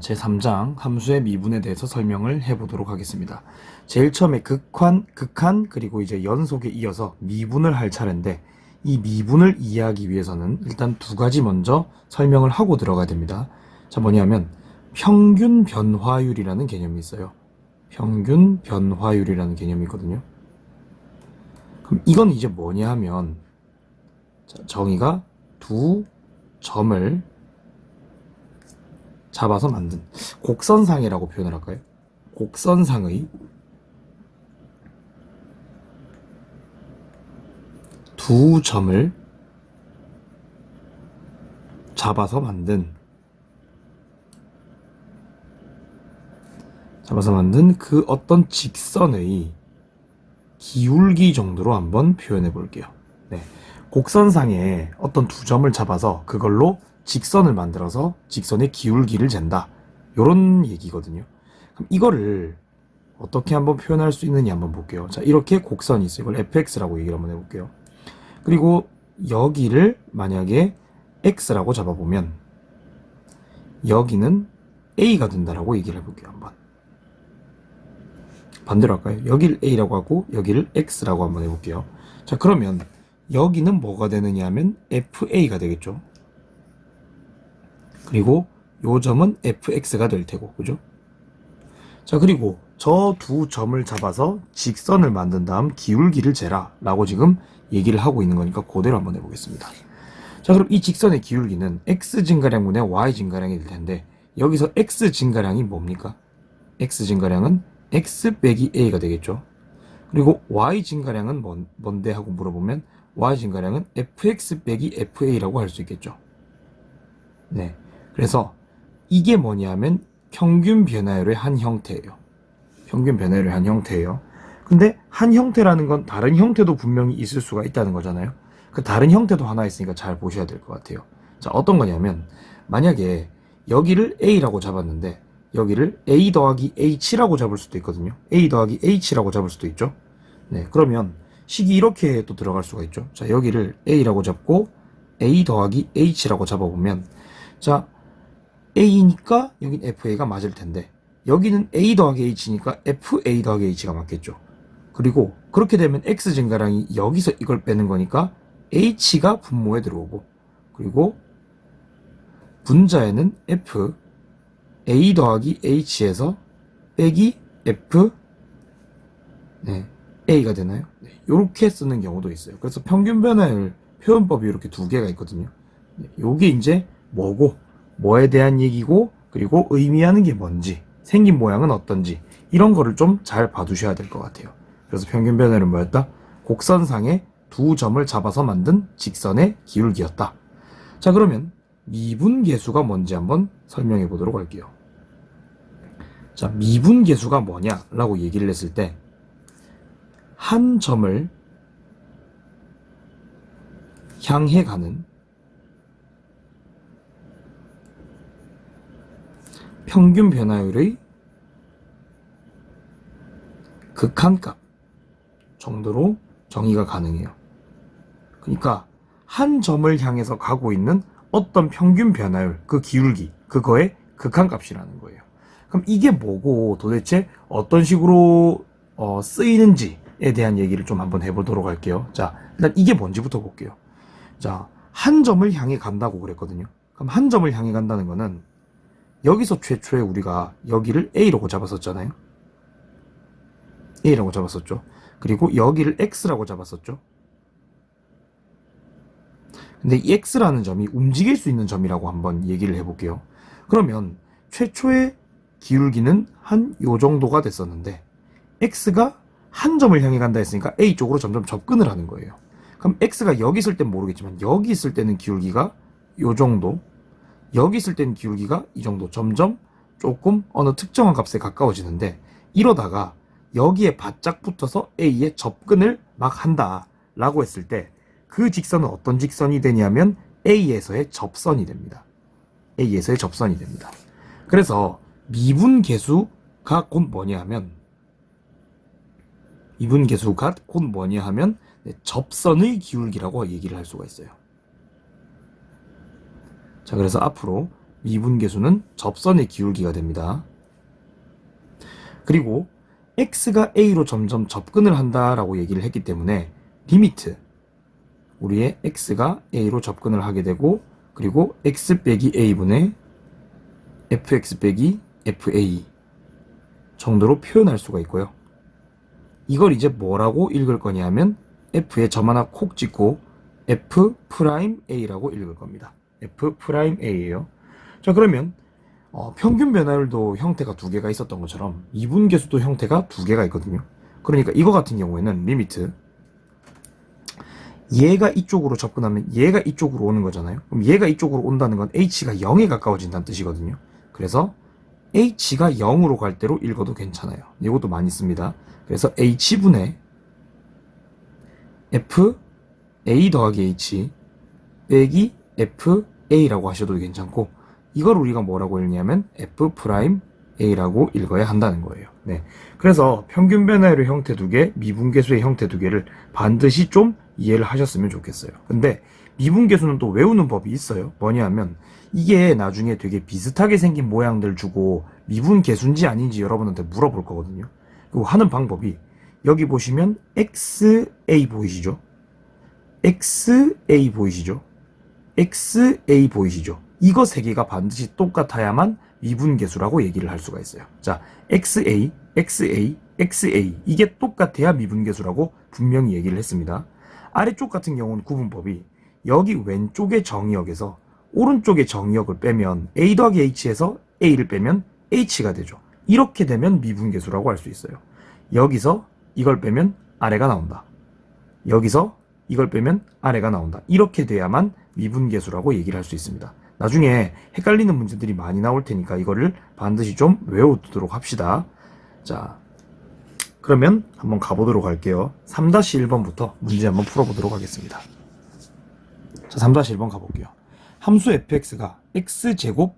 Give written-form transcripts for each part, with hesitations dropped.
제3장 함수의 미분에 대해서 설명을 해보도록 하겠습니다. 제일 처음에 극한, 그리고 이제 연속에 이어서 미분을 할 차례인데, 이 미분을 이해하기 위해서는 일단 두 가지 먼저 설명을 하고 들어가야 됩니다. 자, 뭐냐면 평균 변화율이라는 개념이 있어요. 평균 변화율이라는 개념이 있거든요. 그럼 이건 이제 뭐냐 하면, 자, 정의가 두 점을 잡아서 만든 곡선상이라고 표현을 할까요? 곡선상의 두 점을 잡아서 만든 그 어떤 직선의 기울기 정도로 한번 표현해 볼게요. 네. 곡선상에 어떤 두 점을 잡아서 그걸로 직선을 만들어서 직선의 기울기를 잰다. 요런 얘기거든요. 그럼 이거를 어떻게 한번 표현할 수 있느냐 한번 볼게요. 자, 이렇게 곡선이 있어요. 이걸 fx라고 얘기를 한번 해볼게요. 그리고 여기를 만약에 x라고 잡아보면 여기는 a가 된다라고 얘기를 해볼게요. 한번 반대로 할까요? 여기를 a라고 하고 여기를 x라고 한번 해볼게요. 자, 그러면 여기는 뭐가 되느냐 하면 fa가 되겠죠. 그리고 요 점은 fx가 될 테고, 그죠? 자, 그리고 저 두 점을 잡아서 직선을 만든 다음 기울기를 재라 라고 지금 얘기를 하고 있는 거니까 그대로 한번 해보겠습니다. 자, 그럼 이 직선의 기울기는 x 증가량분의 y 증가량이 될 텐데, 여기서 x 증가량이 뭡니까? x 증가량은 x 빼기 a가 되겠죠. 그리고 y 증가량은 뭔데 하고 물어보면 y 증가량은 fx 빼기 fa라고 할 수 있겠죠. 네. 그래서 이게 뭐냐면 평균 변화율의 한 형태예요. 평균 변화율의 한 형태예요. 근데 한 형태라는 건 다른 형태도 분명히 있을 수가 있다는 거잖아요. 그 다른 형태도 하나 있으니까 잘 보셔야 될 것 같아요. 자, 어떤 거냐면 만약에 여기를 a라고 잡았는데 여기를 a 더하기 h라고 잡을 수도 있거든요. a 더하기 h라고 잡을 수도 있죠. 네, 그러면 식이 이렇게 또 들어갈 수가 있죠. 자, 여기를 a라고 잡고 a 더하기 h라고 잡아보면, 자, a니까 여긴 fa가 맞을 텐데 여기는 a 더하기 h니까 fa 더하기 h가 맞겠죠. 그리고 그렇게 되면 x 증가량이 여기서 이걸 빼는 거니까 h가 분모에 들어오고, 그리고 분자에는 f a 더하기 h에서 빼기 f 네, a가 되나요? 네, 이렇게 쓰는 경우도 있어요. 그래서 평균 변화율 표현법이 이렇게 두 개가 있거든요. 네, 요게 이제 뭐고 뭐에 대한 얘기고, 그리고 의미하는 게 뭔지, 생긴 모양은 어떤지, 이런 거를 좀 잘 봐두셔야 될 것 같아요. 그래서 평균 변화율은 뭐였다? 곡선상에 두 점을 잡아서 만든 직선의 기울기였다. 자, 그러면 미분계수가 뭔지 한번 설명해 보도록 할게요. 자, 미분계수가 뭐냐라고 얘기를 했을 때, 한 점을 향해 가는 평균 변화율의 극한값 정도로 정의가 가능해요. 그러니까 한 점을 향해서 가고 있는 어떤 평균 변화율, 그 기울기, 그거의 극한값이라는 거예요. 그럼 이게 뭐고 도대체 어떤 식으로 쓰이는지에 대한 얘기를 좀 한번 해보도록 할게요. 자, 일단 이게 뭔지부터 볼게요. 자, 한 점을 향해 간다고 그랬거든요. 그럼 한 점을 향해 간다는 거는 여기서 최초에 우리가 여기를 a라고 잡았었잖아요. a라고 잡았었죠. 그리고 여기를 x라고 잡았었죠. 근데 이 x라는 점이 움직일 수 있는 점이라고 한번 얘기를 해볼게요. 그러면 최초의 기울기는 한 요 정도가 됐었는데 x가 한 점을 향해 간다 했으니까 a 쪽으로 점점 접근을 하는 거예요. 그럼 x가 여기 있을 땐 모르겠지만 여기 있을 때는 기울기가 요 정도, 여기 있을 때는 기울기가 이 정도, 점점 조금 어느 특정한 값에 가까워지는데, 이러다가 여기에 바짝 붙어서 a에 접근을 막 한다 라고 했을 때 그 직선은 어떤 직선이 되냐면 a에서의 접선이 됩니다. a에서의 접선이 됩니다. 그래서 미분계수가 곧 뭐냐 하면 접선의 기울기라고 얘기를 할 수가 있어요. 자, 그래서 앞으로 미분계수는 접선의 기울기가 됩니다. 그리고 x가 a로 점점 접근을 한다라고 얘기를 했기 때문에 리미트, 우리의 x가 a로 접근을 하게 되고, 그리고 x 빼기 a분의 fx 빼기 fa 정도로 표현할 수가 있고요. 이걸 이제 뭐라고 읽을 거냐면 f에 점 하나 콕 찍고 f'a라고 읽을 겁니다. f'a예요. 자, 그러면 평균 변화율도 형태가 두 개가 있었던 것처럼 미분계수도 형태가 두 개가 있거든요. 그러니까 이거 같은 경우에는 리미트, 얘가 이쪽으로 접근하면 얘가 이쪽으로 오는 거잖아요. 그럼 얘가 이쪽으로 온다는 건 h가 0에 가까워진다는 뜻이거든요. 그래서 h가 0으로 갈 대로 읽어도 괜찮아요. 이것도 많이 씁니다. 그래서 h분의 fa 더하기 h 빼기 fa라고 하셔도 괜찮고, 이걸 우리가 뭐라고 읽냐면 f'a라고 읽어야 한다는 거예요. 네. 그래서 평균 변화율의 형태 두 개, 미분계수의 형태 두 개를 반드시 좀 이해를 하셨으면 좋겠어요. 근데 미분계수는 또 외우는 법이 있어요. 뭐냐면 이게 나중에 되게 비슷하게 생긴 모양들 주고 미분계수인지 아닌지 여러분한테 물어볼 거거든요. 그리고 하는 방법이, 여기 보시면 XA 보이시죠? XA 보이시죠? XA 보이시죠? 이거 세 개가 반드시 똑같아야만 미분계수라고 얘기를 할 수가 있어요. 자, XA, XA, XA 이게 똑같아야 미분계수라고 분명히 얘기를 했습니다. 아래쪽 같은 경우는 구분법이, 여기 왼쪽의 정의역에서 오른쪽의 정의역을 빼면 A 더하기 H에서 A를 빼면 H가 되죠. 이렇게 되면 미분계수라고 할 수 있어요. 여기서 이걸 빼면 아래가 나온다. 여기서 이걸 빼면 아래가 나온다. 이렇게 돼야만 미분계수라고 얘기를 할 수 있습니다. 나중에 헷갈리는 문제들이 많이 나올 테니까 이거를 반드시 좀 외워두도록 합시다. 자, 그러면 한번 가보도록 할게요. 3-1번부터 문제 한번 풀어보도록 하겠습니다. 자, 3-1번 가볼게요. 함수 fx가 x제곱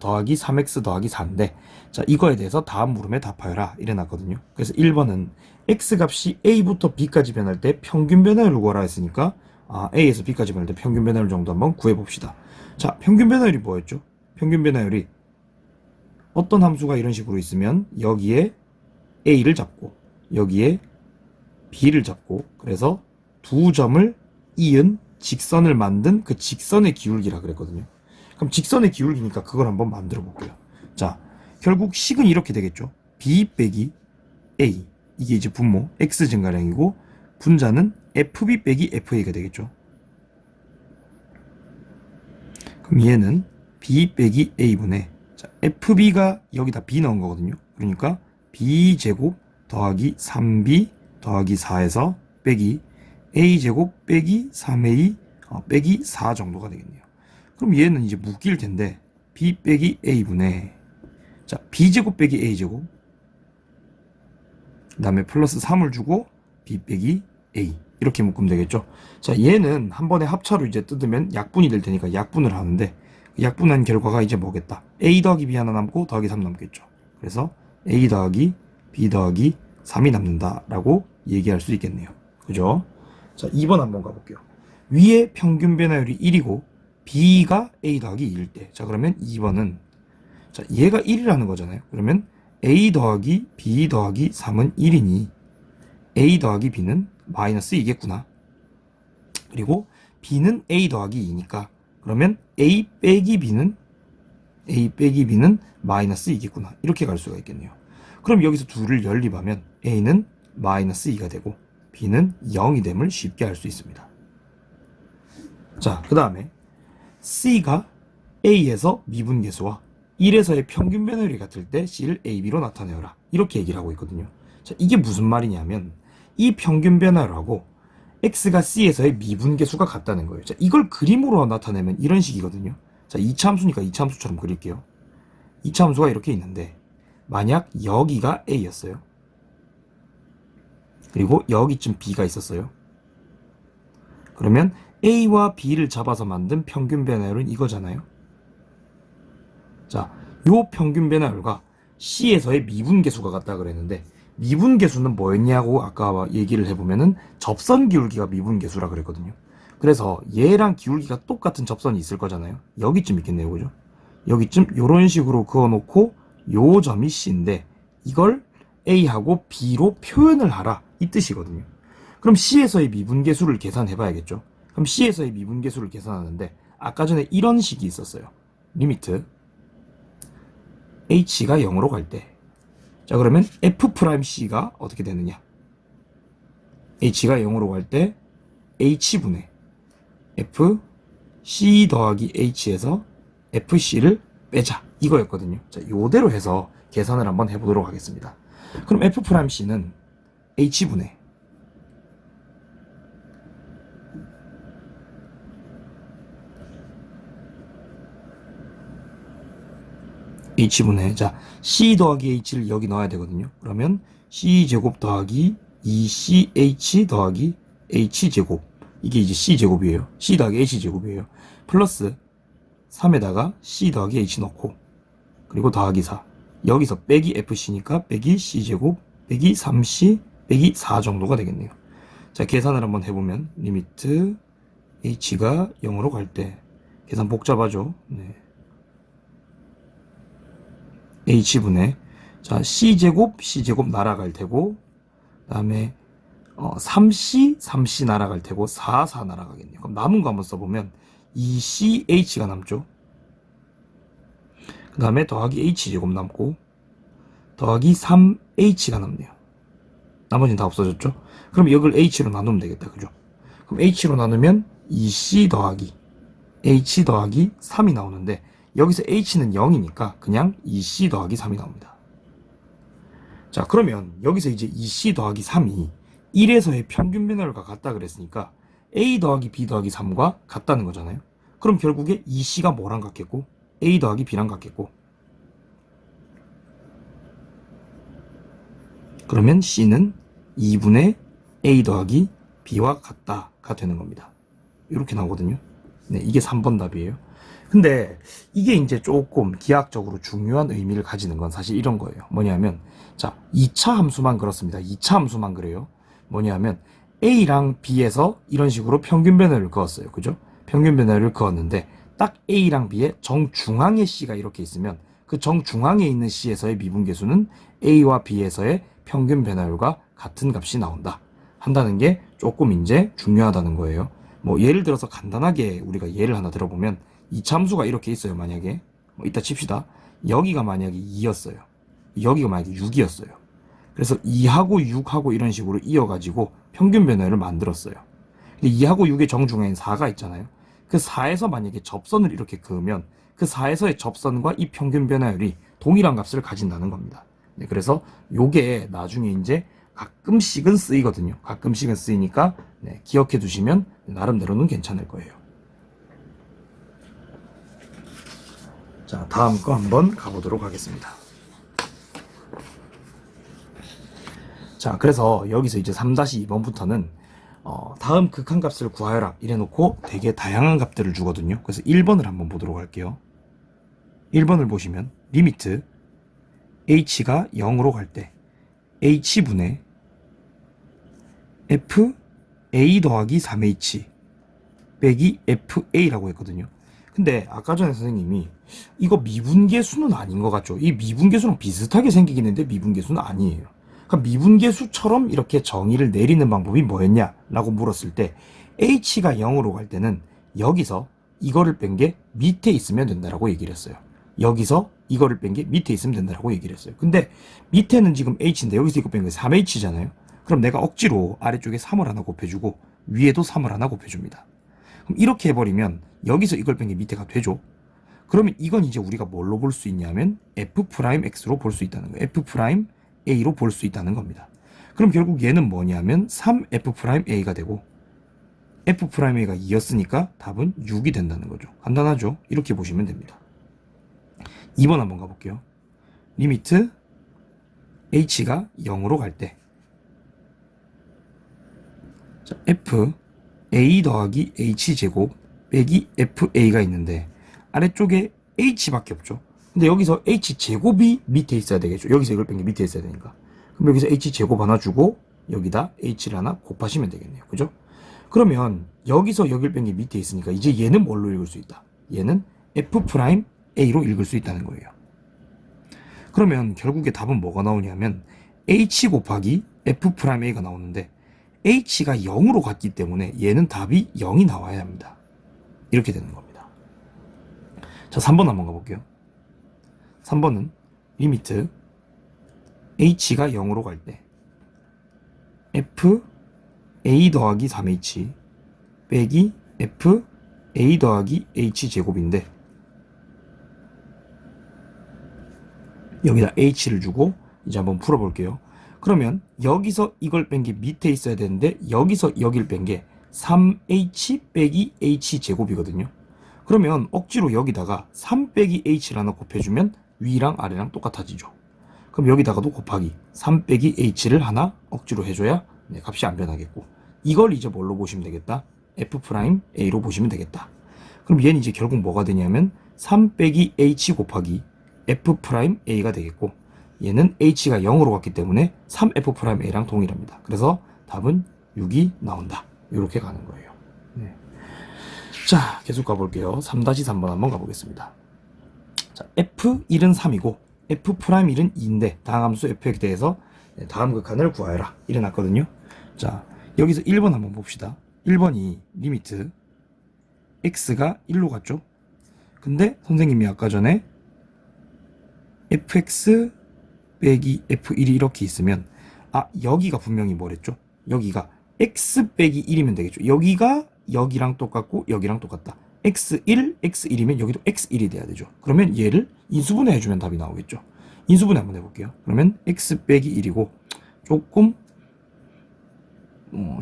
더하기 3x 더하기 4인데, 자, 이거에 대해서 다음 물음에 답하여라 이래놨거든요. 그래서 1번은 x값이 a부터 b까지 변할 때 평균 변화율을 구하라 했으니까 a에서 b까지 변할 때 평균 변화율 정도 한번 구해봅시다. 자, 평균 변화율이 뭐였죠? 평균 변화율이 어떤 함수가 이런 식으로 있으면 여기에 a를 잡고 여기에 b를 잡고, 그래서 두 점을 이은 직선을 만든 그 직선의 기울기라 그랬거든요. 그럼 직선의 기울기니까 그걸 한번 만들어 볼게요. 자, 결국 식은 이렇게 되겠죠. b 빼기 a, 이게 이제 분모 x 증가량이고, 분자는 fb 빼기 fa가 되겠죠. 그럼 얘는 b 빼기 a분의, 자, fb가 여기다 b 넣은 거거든요. 그러니까 b제곱 더하기 3b 더하기 4에서 빼기 a제곱 빼기 3a 빼기 4 정도가 되겠네요. 그럼 얘는 이제 묶일 텐데 b 빼기 a분의, 자, b제곱 빼기 a제곱, 그 다음에 플러스 3을 주고 b 빼기 a, 이렇게 묶으면 되겠죠. 자, 얘는 한 번에 합차로 이제 뜯으면 약분이 될 테니까 약분을 하는데, 약분한 결과가 이제 뭐겠다, a 더하기 b 하나 남고 더하기 3 남겠죠. 그래서 a 더하기 b 더하기 3이 남는다 라고 얘기할 수 있겠네요. 그죠? 자, 2번 한번 가볼게요. 위에 평균 변화율이 1이고 b가 a 더하기 2일 때, 자, 그러면 2번은, 자, 얘가 1이라는 거잖아요. 그러면 a 더하기 b 더하기 3은 1이니 a 더하기 b는 마이너스 2겠구나. 그리고 b는 a 더하기 2니까 그러면 a 빼기 b는 마이너스 2겠구나. 이렇게 갈 수가 있겠네요. 그럼 여기서 둘을 연립하면 a는 마이너스 2가 되고 b는 0이 됨을 쉽게 알 수 있습니다. 자, 그 다음에 c가 a에서 미분계수와 1에서의 평균 변화율이 같을 때 c를 ab로 나타내어라, 이렇게 얘기를 하고 있거든요. 자, 이게 무슨 말이냐면 이 평균 변화율하고 x가 c에서의 미분계수가 같다는 거예요. 자, 이걸 그림으로 나타내면 이런 식이거든요. 자, 2차 함수니까 2차 함수처럼 그릴게요. 2차 함수가 이렇게 있는데, 만약 여기가 a였어요. 그리고 여기쯤 b가 있었어요. 그러면 a와 b를 잡아서 만든 평균 변화율은 이거잖아요. 자, 요 평균 변화율과 c에서의 미분계수가 같다 그랬는데, 미분계수는 뭐였냐고 아까 얘기를 해보면은 접선 기울기가 미분계수라 그랬거든요. 그래서 얘랑 기울기가 똑같은 접선이 있을 거잖아요. 여기쯤 있겠네요. 그죠? 여기쯤 요런 식으로 그어놓고 요 점이 C인데 이걸 A하고 B로 표현을 하라 이 뜻이거든요. 그럼 C에서의 미분계수를 계산해 봐야겠죠. 그럼 C에서의 미분계수를 계산하는데 아까 전에 이런 식이 있었어요. 리미트 H가 0으로 갈 때, 자 그러면 F'C가 어떻게 되느냐, H가 0으로 갈 때 H분의 FC 더하기 H에서 FC를 빼자 이거였거든요. 자, 요대로 해서 계산을 한번 해보도록 하겠습니다. 그럼 F'C는 H분의 H분의, 자 C 더하기 H를 여기 넣어야 되거든요. 그러면 C제곱 더하기 2CH 더하기 H제곱, 이게 이제 C제곱이에요. C 더하기 H제곱이에요. 플러스 3에다가 C 더하기 H 넣고, 그리고 더하기 4, 여기서 빼기 FC니까 빼기 C제곱 빼기 3C 빼기 4 정도가 되겠네요. 자, 계산을 한번 해보면 리미트 H가 0으로 갈 때, 계산 복잡하죠. 네. H분의, 자 C제곱 C제곱 날아갈 테고, 그 다음에 3C 날아갈 테고 4 날아가겠네요. 그럼 남은 거 한번 써보면 2CH가 남죠. 그 다음에 더하기 H제곱 남고 더하기 3H가 남네요. 나머지는 다 없어졌죠. 그럼 이걸 H로 나누면 되겠다, 그죠? 그럼 H로 나누면 2C 더하기 H 더하기 3이 나오는데, 여기서 H는 0이니까 그냥 2C 더하기 3이 나옵니다. 자, 그러면 여기서 이제 2C 더하기 3이 1에서의 평균 변화율과 같다 그랬으니까 A 더하기 B 더하기 3과 같다는 거잖아요. 그럼 결국에 2C가 뭐랑 같겠고 A 더하기 B랑 같겠고, 그러면 C는 2분의 A 더하기 B와 같다가 되는 겁니다. 이렇게 나오거든요. 네, 이게 3번 답이에요. 근데 이게 이제 조금 기하학적으로 중요한 의미를 가지는 건 사실 이런 거예요. 뭐냐면, 자 2차 함수만 그렇습니다. 2차 함수만 그래요. 뭐냐면 A랑 B에서 이런 식으로 평균 변화를 그었어요. 그죠? 평균 변화를 그었는데 딱 A랑 B의 정중앙에 C가 이렇게 있으면 그 정중앙에 있는 C에서의 미분계수는 A와 B에서의 평균 변화율과 같은 값이 나온다 한다는 게 조금 이제 중요하다는 거예요. 뭐 예를 들어서 간단하게 우리가 예를 하나 들어보면, 이 함수가 이렇게 있어요. 만약에 이따 칩시다. 여기가 만약에 2였어요. 여기가 만약에 6이었어요. 그래서 2하고 6하고 이런 식으로 이어가지고 평균 변화율을 만들었어요. 근데 2하고 6의 정중앙엔 4가 있잖아요. 그 4에서 만약에 접선을 이렇게 그으면 그 4에서의 접선과 이 평균 변화율이 동일한 값을 가진다는 겁니다. 네, 그래서 요게 나중에 이제 가끔씩은 쓰이거든요. 가끔씩은 쓰이니까 네, 기억해 두시면 나름대로는 괜찮을 거예요. 자, 다음 거 한번 가보도록 하겠습니다. 자, 그래서 여기서 이제 3-2번부터는 다음 극한값을 구하여라 이래놓고 되게 다양한 값들을 주거든요. 그래서 1번을 한번 보도록 할게요. 1번을 보시면 리미트 H가 0으로 갈 때 H분의 F A 더하기 3H 빼기 FA라고 했거든요. 근데 아까 전에 선생님이 이거 미분계수는 아닌 것 같죠? 이 미분계수랑 비슷하게 생기긴 했는데 미분계수는 아니에요. 그러니까 미분계수처럼 이렇게 정의를 내리는 방법이 뭐였냐 라고 물었을 때, H가 0으로 갈 때는 여기서 이거를 뺀 게 밑에 있으면 된다라고 얘기를 했어요. 여기서 이거를 뺀 게 밑에 있으면 된다라고 얘기를 했어요. 근데 밑에는 지금 H인데 여기서 이거 뺀 게 3H잖아요. 그럼 내가 억지로 아래쪽에 3을 하나 곱해주고 위에도 3을 하나 곱해줍니다. 그럼 이렇게 해버리면 여기서 이걸 뺀 게 밑에가 되죠. 그러면 이건 이제 우리가 뭘로 볼 수 있냐면 F'X로 볼 수 있다는 거예요. F'A로 볼 수 있다는 겁니다. 그럼 결국 얘는 뭐냐면 3F'A가 되고 F'A가 2였으니까 답은 6이 된다는 거죠. 간단하죠? 이렇게 보시면 됩니다. 2번 한번 가볼게요. 리미트 H가 0으로 갈 때, 자, F A 더하기 H제곱 빼기 FA가 있는데 아래쪽에 H밖에 없죠. 근데 여기서 H제곱이 밑에 있어야 되겠죠. 여기서 이걸 뺀 게 밑에 있어야 되니까. 그럼 여기서 H제곱 하나 주고 여기다 H를 하나 곱하시면 되겠네요. 그죠? 그러면 여기서 여기를 뺀 게 밑에 있으니까 이제 얘는 뭘로 읽을 수 있다? 얘는 F'A로 A로 읽을 수 있다는 거예요. 그러면 결국에 답은 뭐가 나오냐면 H 곱하기 F'A가 나오는데 H가 0으로 갔기 때문에 얘는 답이 0이 나와야 합니다. 이렇게 되는 겁니다. 자, 3번 한번 가볼게요. 3번은 리미트 H가 0으로 갈 때 F A 더하기 3H 빼기 F A 더하기 H 제곱인데 여기다 H를 주고 이제 한번 풀어볼게요. 그러면 여기서 이걸 뺀 게 밑에 있어야 되는데 여기서 여길 뺀 게 3H 빼기 H 제곱이거든요. 그러면 억지로 여기다가 3 빼기 H를 하나 곱해주면 위랑 아래랑 똑같아지죠. 그럼 여기다가도 곱하기 3 빼기 H를 하나 억지로 해줘야 값이 안 변하겠고, 이걸 이제 뭘로 보시면 되겠다? F'A로 보시면 되겠다. 그럼 얘는 이제 결국 뭐가 되냐면 3 빼기 H 곱하기 F'A가 되겠고, 얘는 H가 0으로 갔기 때문에 3F'A랑 동일합니다. 그래서 답은 6이 나온다. 이렇게 가는 거예요. 네. 자, 계속 가볼게요. 3-3번 한번 가보겠습니다. 자, F1은 3이고 F'1은 2인데 다음 함수 f에 대해서 다음 극한을 구하여라 이래 놨거든요. 자, 여기서 1번 한번 봅시다. 1번이 리미트 x가 1로 갔죠. 근데 선생님이 아까 전에 fx 빼기 f1이 이렇게 있으면 여기가 분명히 뭐랬죠? 여기가 x 빼기 1이면 되겠죠. 여기가 여기랑 똑같고 여기랑 똑같다. x1, x1이면 여기도 x1이 돼야 되죠. 그러면 얘를 인수분해 해주면 답이 나오겠죠. 인수분해 한번 해볼게요. 그러면 x 빼기 1이고 조금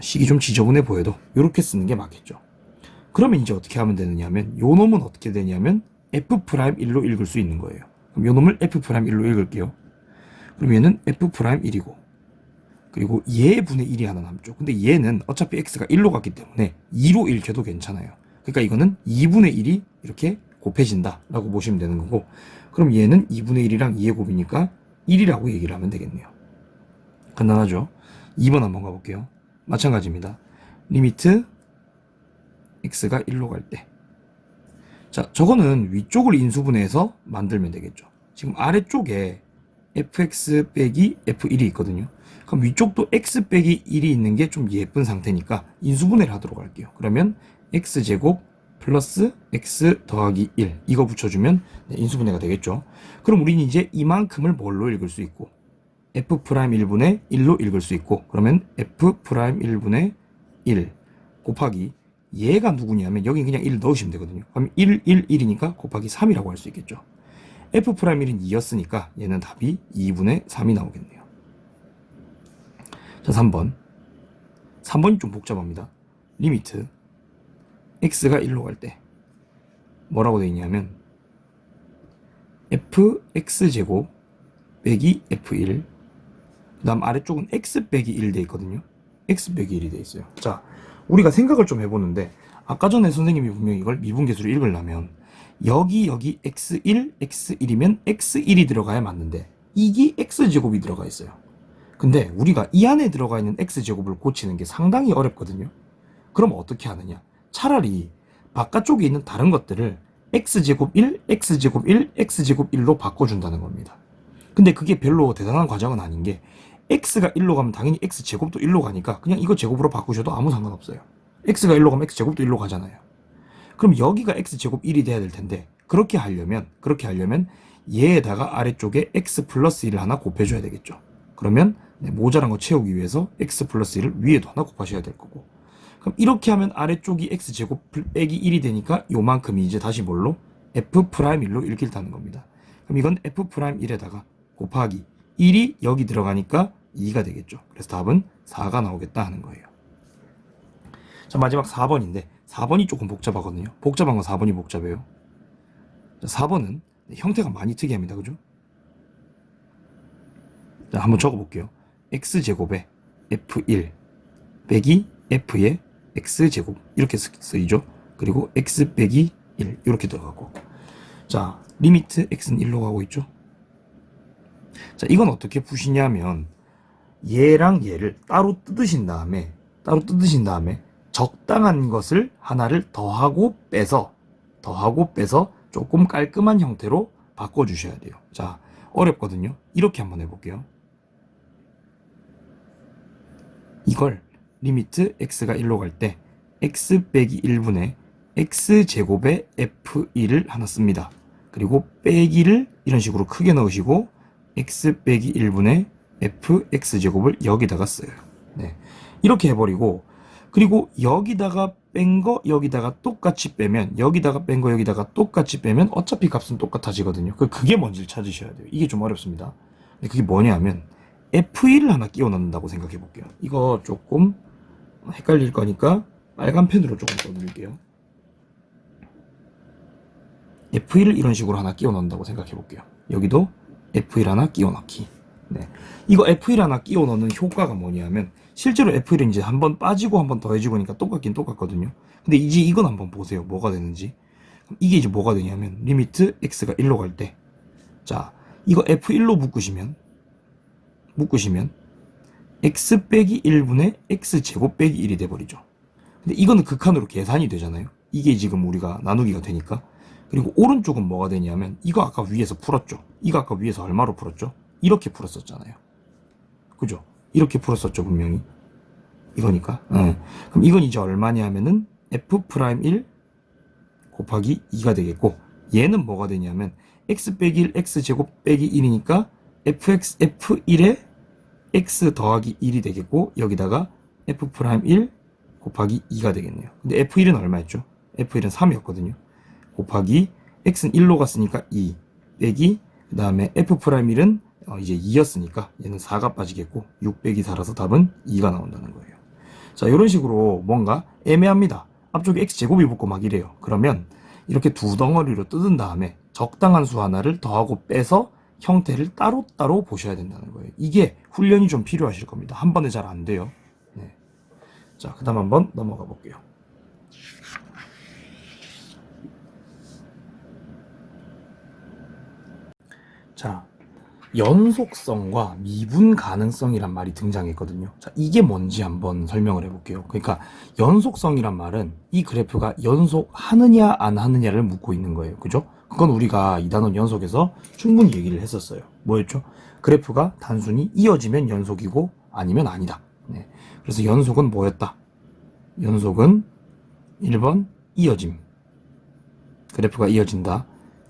식이 좀 지저분해 보여도 이렇게 쓰는 게 맞겠죠. 그러면 이제 어떻게 하면 되느냐면 요 놈은 어떻게 되냐면 F'Il로 읽을 수 있는 거예요. 그럼 요 놈을 F'Il로 읽을게요. 그럼 얘는 F'Il이고 그리고 얘 분의 1이 하나 남죠. 근데 얘는 어차피 x가 1로 갔기 때문에 2로 읽혀도 괜찮아요. 그러니까 이거는 2분의 1이 이렇게 곱해진다 라고 보시면 되는 거고, 그럼 얘는 2분의 1이랑 2의 곱이니까 1이라고 얘기를 하면 되겠네요. 간단하죠? 2번 한번 가볼게요. 마찬가지입니다. 리미트 x가 1로 갈 때, 자, 저거는 위쪽을 인수분해해서 만들면 되겠죠. 지금 아래쪽에 fx 빼기 f1이 있거든요. 그럼 위쪽도 x 빼기 1이 있는 게 좀 예쁜 상태니까 인수분해를 하도록 할게요. 그러면 x제곱 플러스 x 더하기 1 이거 붙여주면 인수분해가 되겠죠. 그럼 우리는 이제 이만큼을 뭘로 읽을 수 있고 F'Il분의 1로 읽을 수 있고, 그러면 F'Il분의 1 곱하기 얘가 누구냐면 여기 그냥 1 넣으시면 되거든요. 그럼 1, 1, 1이니까 곱하기 3이라고 할 수 있겠죠. F'Il은 2였으니까 얘는 답이 2분의 3이 나오겠네요. 자, 3번. 3번이 좀 복잡합니다. 리미트 x가 1로 갈 때 뭐라고 되어 있냐면 fx제곱 빼기 f1, 그 다음 아래쪽은 x 빼기 1 돼 있거든요. x 빼기 1이 돼 있어요. 자, 우리가 생각을 좀 해보는데 아까 전에 선생님이 분명히 이걸 미분계수로 읽으려면 여기 x1, x1이면 x1이 들어가야 맞는데 이게 x제곱이 들어가 있어요. 근데 우리가 이 안에 들어가 있는 x제곱을 고치는 게 상당히 어렵거든요. 그럼 어떻게 하느냐? 차라리 바깥쪽에 있는 다른 것들을 x제곱 1, x제곱 1, x제곱 1로 바꿔준다는 겁니다. 근데 그게 별로 대단한 과정은 아닌 게 x가 1로 가면 당연히 x제곱도 1로 가니까 그냥 이거 제곱으로 바꾸셔도 아무 상관없어요. x가 1로 가면 x제곱도 1로 가잖아요. 그럼 여기가 x제곱 1이 돼야 될 텐데 그렇게 하려면 얘에다가 아래쪽에 x 플러스 1을 하나 곱해줘야 되겠죠. 그러면 모자란 거 채우기 위해서 x 플러스 1을 위에도 하나 곱하셔야 될 거고, 그럼 이렇게 하면 아래쪽이 x제곱 빼기 1이 되니까 요만큼이 이제 다시 뭘로? F'Il로 읽힐다는 겁니다. 그럼 이건 F'Il에다가 곱하기 1이 여기 들어가니까 2가 되겠죠. 그래서 답은 4가 나오겠다 하는 거예요. 자, 마지막 4번인데 4번이 조금 복잡하거든요. 복잡한 건 4번이 복잡해요. 자, 4번은 형태가 많이 특이합니다. 그죠? 자, 한번 적어볼게요. x제곱에 f1 빼기 f의 x제곱 이렇게 쓰이죠. 그리고 x 빼기 1 이렇게 들어가고, 자, 리미트 x는 1로 가고 있죠. 자, 이건 어떻게 푸시냐면 얘랑 얘를 따로 뜯으신 다음에 적당한 것을 하나를 더하고 빼서 조금 깔끔한 형태로 바꿔주셔야 돼요. 자, 어렵거든요. 이렇게 한번 해볼게요. 이걸 리미트 x가 1로 갈 때 x 빼기 1분의 x제곱의 f1을 하나 씁니다. 그리고 빼기를 이런 식으로 크게 넣으시고 x 빼기 1분의 fx제곱을 여기다가 써요. 네. 이렇게 해버리고, 그리고 여기다가 뺀 거 여기다가 똑같이 빼면, 여기다가 뺀 거 여기다가 똑같이 빼면 어차피 값은 똑같아지거든요. 그게 뭔지를 찾으셔야 돼요. 이게 좀 어렵습니다. 근데 그게 뭐냐면 F1을 하나 끼워 넣는다고 생각해 볼게요. 이거 조금 헷갈릴 거니까 빨간 펜으로 조금 써드릴게요. F1을 이런 식으로 하나 끼워 넣는다고 생각해 볼게요. 여기도 F1 하나 끼워 넣기. 네. 이거 F1 하나 끼워 넣는 효과가 뭐냐면, 실제로 F1은 이제 한번 빠지고 한번 더해지고니까 똑같긴 똑같거든요. 근데 이제 이건 한번 보세요. 뭐가 되는지. 이게 이제 뭐가 되냐면, 리미트 x가 1로 갈 때, 자, 이거 F1로 묶으시면 x 빼기 1분의 x제곱 빼기 1이 돼버리죠. 근데 이거는 극한으로 계산이 되잖아요. 이게 지금 우리가 나누기가 되니까. 그리고 오른쪽은 뭐가 되냐면, 이거 아까 위에서 풀었죠. 이거 아까 위에서 얼마로 풀었죠? 이렇게 풀었었잖아요. 그죠? 이렇게 풀었었죠, 분명히. 이거니까. 그럼 이건 이제 얼마냐면은 f'1 곱하기 2가 되겠고, 얘는 뭐가 되냐면 x 빼기 1 x제곱 빼기 1이니까 f1에 x 더하기 1이 되겠고, 여기다가 f'1 곱하기 2가 되겠네요. 근데 f1은 얼마였죠? f1은 3이었거든요. 곱하기 x는 1로 갔으니까 2 빼기, 그 다음에 f'1은 이제 2였으니까 얘는 4가 빠지겠고, 6 빼기 4라서 답은 2가 나온다는 거예요. 자, 이런 식으로 뭔가 애매합니다. 앞쪽에 x제곱이 붙고 막 이래요. 그러면 이렇게 두 덩어리로 뜯은 다음에 적당한 수 하나를 더하고 빼서 형태를 따로따로 보셔야 된다는 거예요. 이게 훈련이 좀 필요하실 겁니다. 한 번에 잘 안 돼요. 네. 자, 그 다음 한번 넘어가 볼게요. 자, 연속성과 미분 가능성이란 말이 등장했거든요. 자, 이게 뭔지 한번 설명을 해볼게요. 그러니까 연속성이란 말은 이 그래프가 연속하느냐 안 하느냐를 묻고 있는 거예요. 그죠? 그건 우리가 이 단원 연속에서 충분히 얘기를 했었어요. 뭐였죠? 그래프가 단순히 이어지면 연속이고 아니면 아니다. 네. 그래서 연속은 뭐였다? 연속은 1번 이어짐. 그래프가 이어진다.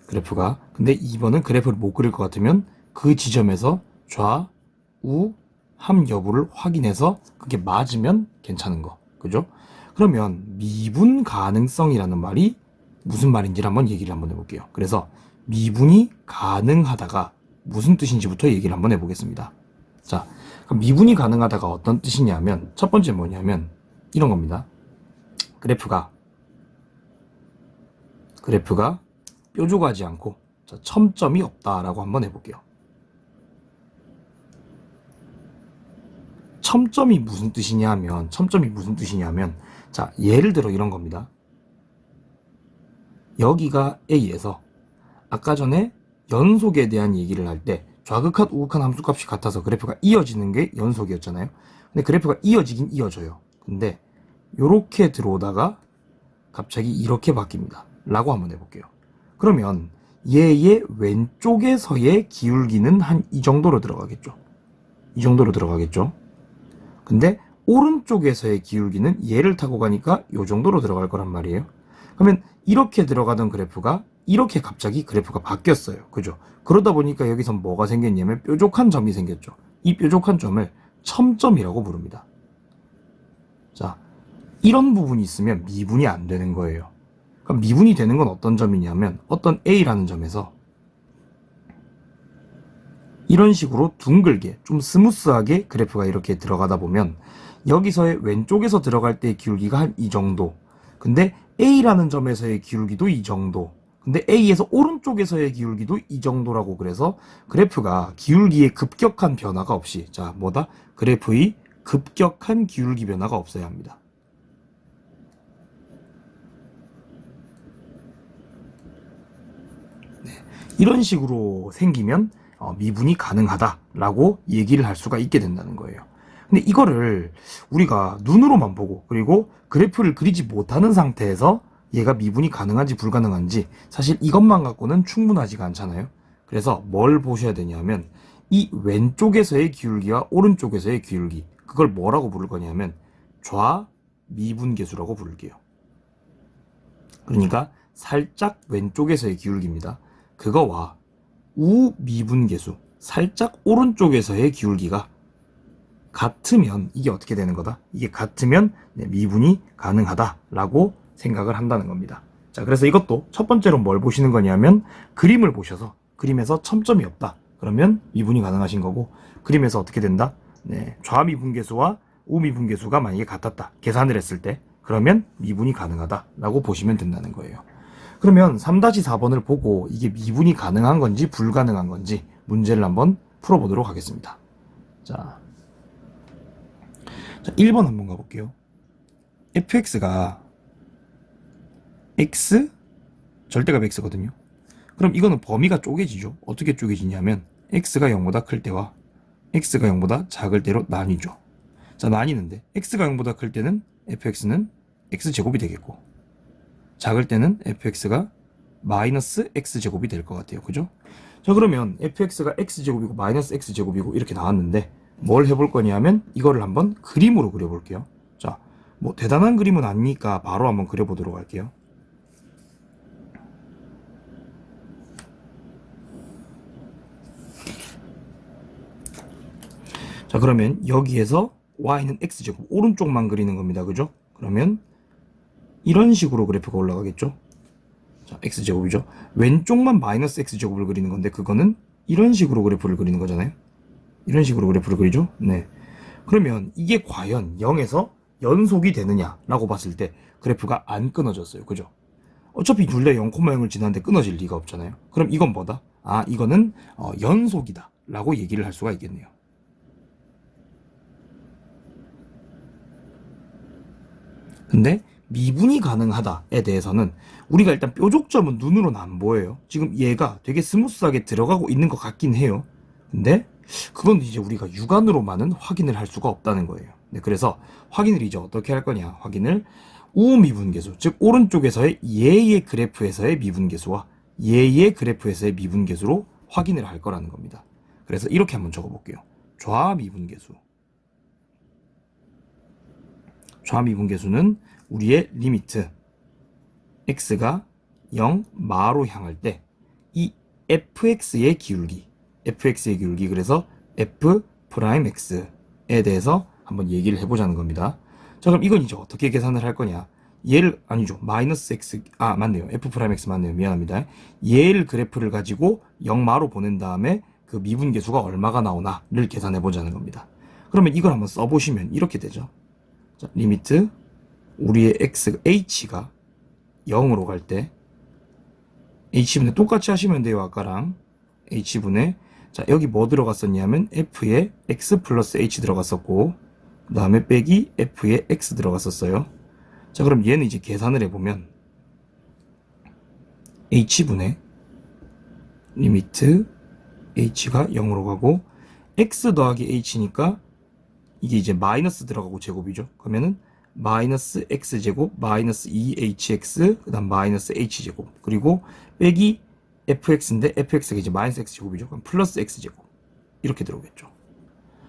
그래프가. 근데 2번은 그래프를 못 그릴 것 같으면 그 지점에서 좌우 함 여부를 확인해서 그게 맞으면 괜찮은 거. 그죠? 그러면 미분 가능성이라는 말이 무슨 말인지를 한번 얘기를 한번 해볼게요. 그래서 미분이 가능하다가 무슨 뜻인지부터 얘기를 한번 해보겠습니다. 자, 그럼 미분이 가능하다가 어떤 뜻이냐면, 첫 번째 뭐냐면 이런 겁니다. 그래프가 뾰족하지 않고, 자, 첨점이 없다라고 한번 해볼게요. 첨점이 무슨 뜻이냐면, 자, 예를 들어 이런 겁니다. 여기가 A에서 아까 전에 연속에 대한 얘기를 할 때 좌극한 우극한 함수값이 같아서 그래프가 이어지는 게 연속이었잖아요. 근데 그래프가 이어지긴 이어져요. 근데 요렇게 들어오다가 갑자기 이렇게 바뀝니다. 라고 한번 해볼게요. 그러면 얘의 왼쪽에서의 기울기는 한 이 정도로 들어가겠죠. 이 정도로 들어가겠죠. 근데 오른쪽에서의 기울기는 얘를 타고 가니까 이 정도로 들어갈 거란 말이에요. 그러면 이렇게 들어가던 그래프가 이렇게 갑자기 그래프가 바뀌었어요. 그죠? 그러다 보니까 여기서 뭐가 생겼냐면 뾰족한 점이 생겼죠. 이 뾰족한 점을 첨점이라고 부릅니다. 자, 이런 부분이 있으면 미분이 안 되는 거예요. 그럼 미분이 되는 건 어떤 점이냐면, 어떤 A라는 점에서 이런 식으로 둥글게 좀 스무스하게 그래프가 이렇게 들어가다 보면 여기서의 왼쪽에서 들어갈 때의 기울기가 한 이 정도, 근데 A라는 점에서의 기울기도 이 정도, 근데 A에서 오른쪽에서의 기울기도 이 정도라고, 그래서 그래프가 기울기의 급격한 변화가 없이, 자, 뭐다? 그래프의 급격한 기울기 변화가 없어야 합니다. 네. 이런 식으로 생기면 미분이 가능하다라고 얘기를 할 수가 있게 된다는 거예요. 근데 이거를 우리가 눈으로만 보고, 그리고 그래프를 그리지 못하는 상태에서 얘가 미분이 가능한지 불가능한지 사실 이것만 갖고는 충분하지가 않잖아요. 그래서 뭘 보셔야 되냐면 이 왼쪽에서의 기울기와 오른쪽에서의 기울기, 그걸 뭐라고 부를 거냐면 좌미분계수라고 부를게요. 그러니까 살짝 왼쪽에서의 기울기입니다. 그거와 우미분계수, 살짝 오른쪽에서의 기울기가 같으면 이게 어떻게 되는 거다? 이게 같으면 미분이 가능하다라고 생각을 한다는 겁니다. 자, 그래서 이것도 첫 번째로 뭘 보시는 거냐면 그림을 보셔서 그림에서 첨점이 없다. 그러면 미분이 가능하신 거고, 그림에서 어떻게 된다? 좌미분계수와 우미분계수가 만약에 같았다. 계산을 했을 때 그러면 미분이 가능하다라고 보시면 된다는 거예요. 그러면 3-4번을 보고 이게 미분이 가능한 건지 불가능한 건지 문제를 한번 풀어보도록 하겠습니다. 자, 1번 한번 가볼게요. fx가 x, 절대값 x거든요. 그럼 이거는 범위가 쪼개지죠. 어떻게 쪼개지냐면 x가 0보다 클 때와 x가 0보다 작을 때로 나뉘죠. 자, 나뉘는데 x가 0보다 클 때는 fx는 x제곱이 되겠고, 작을 때는 fx가 마이너스 x제곱이 될 것 같아요. 그죠? 자, 그러면 fx가 x제곱이고 마이너스 x제곱이고 이렇게 나왔는데 뭘 해볼 거냐면 이거를 한번 그림으로 그려볼게요. 자, 뭐 대단한 그림은 아니니까 바로 한번 그려보도록 할게요. 자, 그러면 여기에서 y는 x제곱, 오른쪽만 그리는 겁니다. 그죠? 그러면 이런 식으로 그래프가 올라가겠죠? 자, x제곱이죠. 왼쪽만 마이너스 x제곱을 그리는 건데 그거는 이런 식으로 그래프를 그리는 거잖아요. 이런 식으로 그래프를 그리죠. 네. 그러면 이게 과연 0에서 연속이 되느냐라고 봤을 때 그래프가 안 끊어졌어요. 그죠? 어차피 둘 다 0,0을 지났는데 끊어질 리가 없잖아요. 그럼 이건 뭐다? 아, 이거는 연속이다 라고 얘기를 할 수가 있겠네요. 근데 미분이 가능하다에 대해서는 우리가 일단 뾰족점은 눈으로는 안 보여요. 지금 얘가 되게 스무스하게 들어가고 있는 것 같긴 해요. 근데 그건 이제 우리가 육안으로만은 확인을 할 수가 없다는 거예요. 네, 그래서 확인을 이제 어떻게 할 거냐? 확인을 우미분계수, 즉 오른쪽에서의 얘의 그래프에서의 미분계수와 얘의 그래프에서의 미분계수로 확인을 할 거라는 겁니다. 그래서 이렇게 한번 적어볼게요. 좌미분계수. 좌미분계수는 우리의 리미트 x가 0 마로 향할 때 이 fx의 기울기, 그래서 f 프라임 x에 대해서 한번 얘기를 해보자는 겁니다. 자, 그럼 이건 이제 어떻게 계산을 할 거냐? 얘를, 아니죠, 마이너스 x, 맞네요, f 프라임 x 맞네요, 미안합니다. 얘를 그래프를 가지고 0 마로 보낸 다음에 그 미분계수가 얼마가 나오나를 계산해 보자는 겁니다. 그러면 이걸 한번 써보시면 이렇게 되죠. 자, 리미트 우리의 x h가 0으로 갈 때 h분의 똑같이 하시면 돼요. 아까랑 h분의, 자, 여기 뭐 들어갔었냐면 f에 x 플러스 h 들어갔었고 그 다음에 빼기 f에 x 들어갔었어요. 자, 그럼 얘는 이제 계산을 해보면 h분의 리미트 h가 0으로 가고 x 더하기 h니까 이게 이제 마이너스 들어가고 제곱이죠. 그러면은 마이너스 x제곱 마이너스 2hx 그 다음 마이너스 h제곱 그리고 빼기 fx인데 fx가 이제 마이너스 x제곱이죠. 그럼 플러스 x제곱 이렇게 들어오겠죠.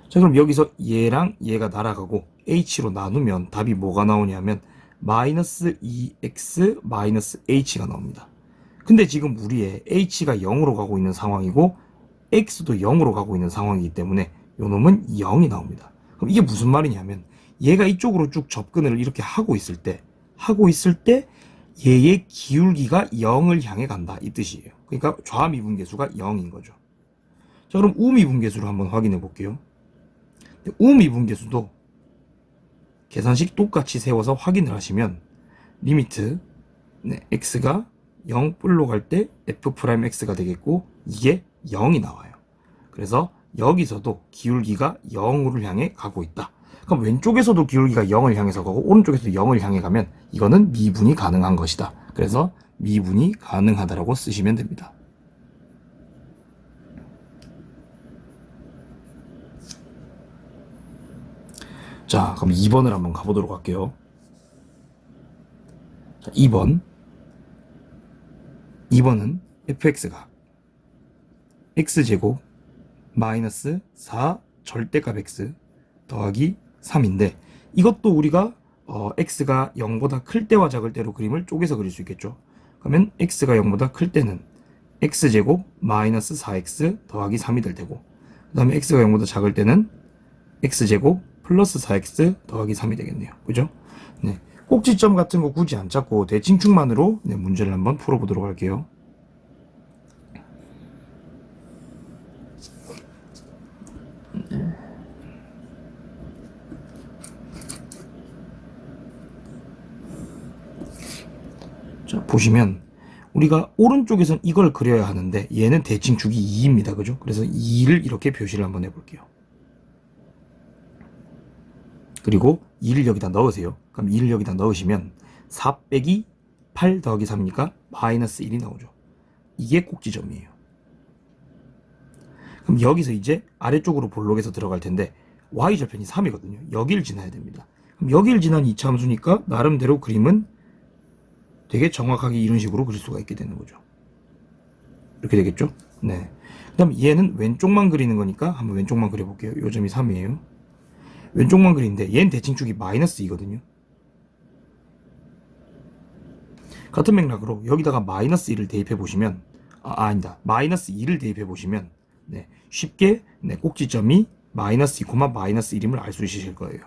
자, 그럼 여기서 얘랑 얘가 날아가고 h로 나누면 답이 뭐가 나오냐면 마이너스 2x 마이너스 h가 나옵니다. 근데 지금 우리의 h가 0으로 가고 있는 상황이고 x도 0으로 가고 있는 상황이기 때문에 요 놈은 0이 나옵니다. 그럼 이게 무슨 말이냐면 얘가 이쪽으로 쭉 접근을 이렇게 하고 있을 때 얘의 기울기가 0을 향해 간다 이 뜻이에요. 그러니까 좌미분계수가 0인 거죠. 자, 그럼 우미분계수를 한번 확인해 볼게요. 우미분계수도 계산식 똑같이 세워서 확인을 하시면 리미트 x가 0 뿔로 갈 때 f 프라임 x가 되겠고 이게 0이 나와요. 그래서 여기서도 기울기가 0을 향해 가고 있다. 그럼 왼쪽에서도 기울기가 0을 향해서 가고 오른쪽에서도 0을 향해 가면 이거는 미분이 가능한 것이다. 그래서 미분이 가능하다라고 쓰시면 됩니다. 자, 그럼 2번을 한번 가보도록 할게요. 자, 2번은 fx가 x제곱 마이너스 4 절대값 x 더하기 3인데 이것도 우리가 x가 0보다 클 때와 작을 때로 그림을 쪼개서 그릴 수 있겠죠. 그러면 x가 0보다 클 때는 x제곱 마이너스 4x 더하기 3이 될 테고 그 다음에 x가 0보다 작을 때는 x제곱 플러스 4x 더하기 3이 되겠네요. 그죠? 네. 꼭지점 같은 거 굳이 안 찾고 대칭축만으로 문제를 한번 풀어보도록 할게요. 자, 보시면 우리가 오른쪽에선 이걸 그려야 하는데 얘는 대칭축이 2입니다. 그죠? 그래서 2를 이렇게 표시를 한번 해볼게요. 그리고 2를 여기다 넣으세요. 그럼 2를 여기다 넣으시면 4 빼기 8 더하기 3이니까 마이너스 1이 나오죠. 이게 꼭지점이에요. 그럼 여기서 이제 아래쪽으로 볼록에서 들어갈 텐데 y절편이 3이거든요. 여길 지나야 됩니다. 그럼 여길 지난 이차함수니까 나름대로 그림은 되게 정확하게 이런 식으로 그릴 수가 있게 되는 거죠. 이렇게 되겠죠? 네. 그 다음 얘는 왼쪽만 그리는 거니까 한번 왼쪽만 그려볼게요. 요 점이 3이에요. 왼쪽만 그리는데 얘는 대칭축이 마이너스 2거든요. 같은 맥락으로 여기다가 마이너스 1을 대입해 보시면 아니다. 마이너스 2를 대입해 보시면 쉽게 꼭지점이 마이너스 2, 마이너스 1임을 알 수 있으실 거예요.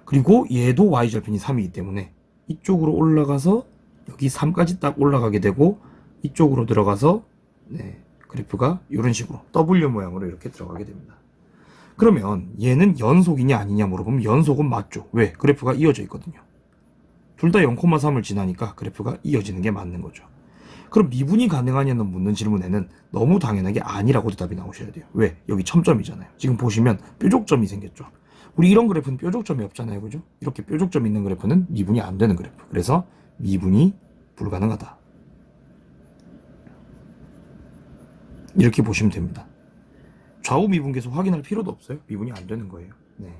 그리고 얘도 y절편이 3이기 때문에 이쪽으로 올라가서 여기 3까지 딱 올라가게 되고 이쪽으로 들어가서 그래프가 이런 식으로 W 모양으로 이렇게 들어가게 됩니다. 그러면 얘는 연속이냐 아니냐 물어보면 연속은 맞죠. 왜? 그래프가 이어져 있거든요. 둘 다 0,3을 지나니까 그래프가 이어지는 게 맞는 거죠. 그럼 미분이 가능하냐는 묻는 질문에는 너무 당연하게 아니라고 대답이 나오셔야 돼요. 왜? 여기 첨점이잖아요. 지금 보시면 뾰족점이 생겼죠. 우리 이런 그래프는 뾰족점이 없잖아요. 그죠? 이렇게 뾰족점 있는 그래프는 미분이 안 되는 그래프. 그래서 미분이 불가능하다. 이렇게 보시면 됩니다. 좌우 미분계수 확인할 필요도 없어요. 미분이 안 되는 거예요. 네.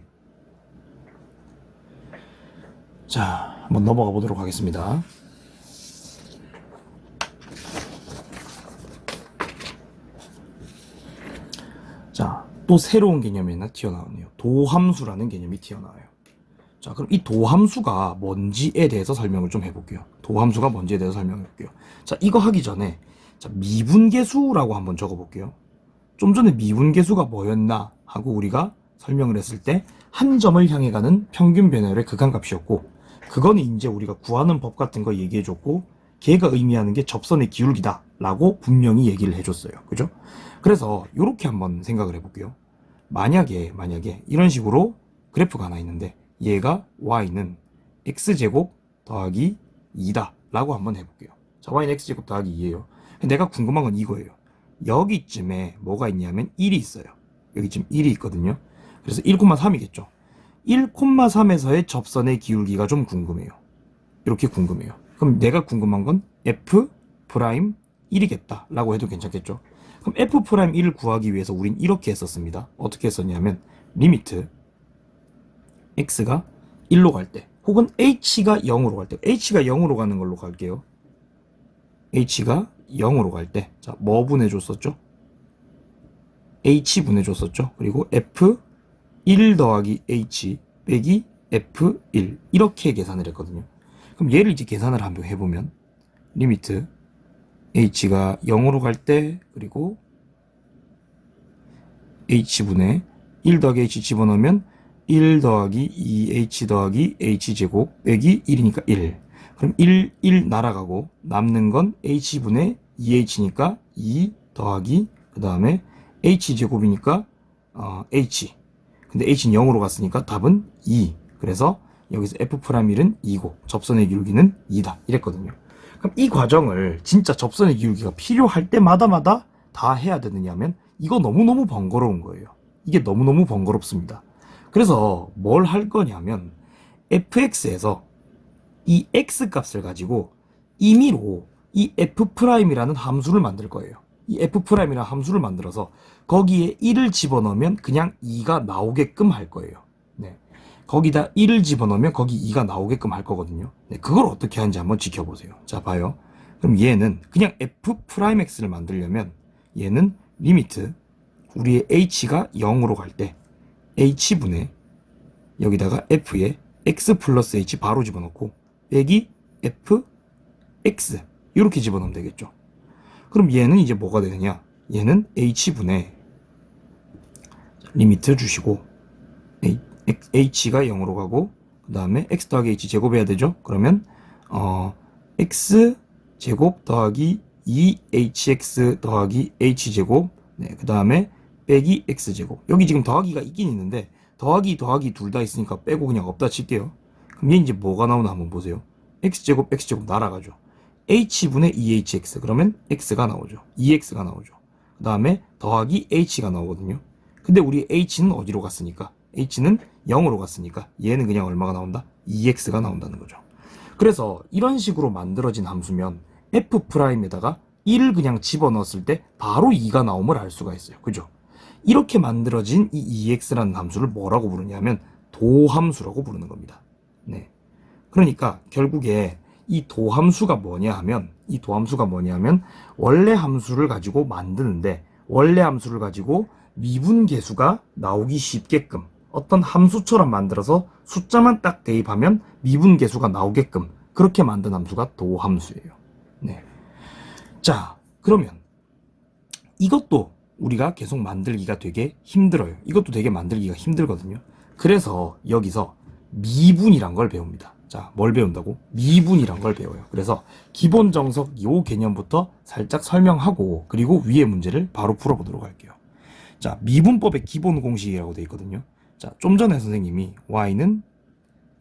자, 한번 넘어가 보도록 하겠습니다. 자, 또 새로운 개념이 하나 튀어나왔네요. 도함수라는 개념이 튀어나와요. 자, 그럼 이 도함수가 뭔지에 대해서 설명을 좀 해볼게요. 도함수가 뭔지에 대해서 설명해볼게요. 자, 이거 하기 전에 자, 미분계수라고 한번 적어볼게요. 좀 전에 미분계수가 뭐였나 하고 우리가 설명을 했을 때 한 점을 향해 가는 평균 변화율의 극한값이었고 그거는 이제 우리가 구하는 법 같은 거 얘기해줬고 걔가 의미하는 게 접선의 기울기다 라고 분명히 얘기를 해줬어요. 그죠? 그래서 이렇게 한번 생각을 해볼게요. 만약에 이런 식으로 그래프가 하나 있는데 얘가 y는 x제곱 더하기 2다 라고 한번 해볼게요. 자, y는 x제곱 더하기 2예요. 내가 궁금한 건 이거예요. 여기쯤에 뭐가 있냐면 1이 있어요. 여기쯤 1이 있거든요. 그래서 1,3이겠죠. 1,3에서의 접선의 기울기가 좀 궁금해요. 이렇게 궁금해요. 그럼 내가 궁금한 건 f'1이겠다 라고 해도 괜찮겠죠. 그럼 f'1을 구하기 위해서 우린 이렇게 했었습니다. 어떻게 했었냐면 리미트 x가 1로 갈 때 혹은 h가 0으로 갈 때 h가 0으로 가는 걸로 갈게요. h가 0으로 갈 때 자, 뭐 분해줬었죠? h 분해줬었죠. 그리고 f1 더하기 h 빼기 f1 이렇게 계산을 했거든요. 그럼 얘를 이제 계산을 한번 해보면 리미트 h가 0으로 갈 때 그리고 h분의 1 더하기 h 집어넣으면 1 더하기 2h 더하기 h제곱 빼기 1이니까 1. 그럼 1 날아가고 남는 건 h분의 2h니까 2 더하기 그 다음에 h제곱이니까 h. 근데 h는 0으로 갔으니까 답은 2. 그래서 여기서 f'1은 2고 접선의 기울기는 2다. 이랬거든요. 그럼 이 과정을 진짜 접선의 기울기가 필요할 때마다 다 해야 되느냐면 이거 너무너무 번거로운 거예요. 이게 너무너무 번거롭습니다. 그래서 뭘 할 거냐면 fx에서 이 x값을 가지고 임의로 이 f'이라는 함수를 만들 거예요. 이 f'이라는 함수를 만들어서 거기에 1을 집어넣으면 그냥 2가 나오게끔 할 거예요. 네. 거기다 1을 집어넣으면 거기 2가 나오게끔 할 거거든요. 네, 그걸 어떻게 하는지 한번 지켜보세요. 자, 봐요. 그럼 얘는 그냥 f'x를 만들려면 얘는 리미트 우리의 h가 0으로 갈 때 h분의 여기다가 f에 x 플러스 h 바로 집어넣고 빼기 fx 이렇게 집어넣으면 되겠죠. 그럼 얘는 이제 뭐가 되느냐? 얘는 h분의 리미트 주시고 h가 0으로 가고 그 다음에 x 더하기 h 제곱해야 되죠. 그러면 x 제곱 더하기 2hx 더하기 h제곱 네, 그 다음에 빼기 x제곱. 여기 지금 더하기가 있긴 있는데 더하기 둘 다 있으니까 빼고 그냥 없다 칠게요. 그럼 얘 이제 뭐가 나오나 한번 보세요. x제곱 x제곱 날아가죠. h분의 2hx 그러면 x가 나오죠. 2x가 나오죠. 그 다음에 더하기 h가 나오거든요. 근데 우리 h는 어디로 갔으니까 h는 0으로 갔으니까 얘는 그냥 얼마가 나온다? 2x가 나온다는 거죠. 그래서 이런 식으로 만들어진 함수면 f'에다가 1을 그냥 집어넣었을 때 바로 2가 나옴을 알 수가 있어요. 그죠? 이렇게 만들어진 이 2x라는 함수를 뭐라고 부르냐면 도함수라고 부르는 겁니다. 네. 그러니까 결국에 이 도함수가 뭐냐 하면 원래 함수를 가지고 만드는데 원래 함수를 가지고 미분계수가 나오기 쉽게끔 어떤 함수처럼 만들어서 숫자만 딱 대입하면 미분계수가 나오게끔 그렇게 만든 함수가 도함수예요. 네. 자, 그러면 이것도 우리가 계속 만들기가 되게 힘들어요. 이것도 되게 만들기가 힘들거든요. 그래서 여기서 미분이란 걸 배웁니다. 자, 뭘 배운다고? 미분이란 걸 배워요. 그래서 기본 정석 요 개념부터 살짝 설명하고 그리고 위의 문제를 바로 풀어보도록 할게요. 자, 미분법의 기본 공식이라고 되어 있거든요. 자, 좀 전에 선생님이 y는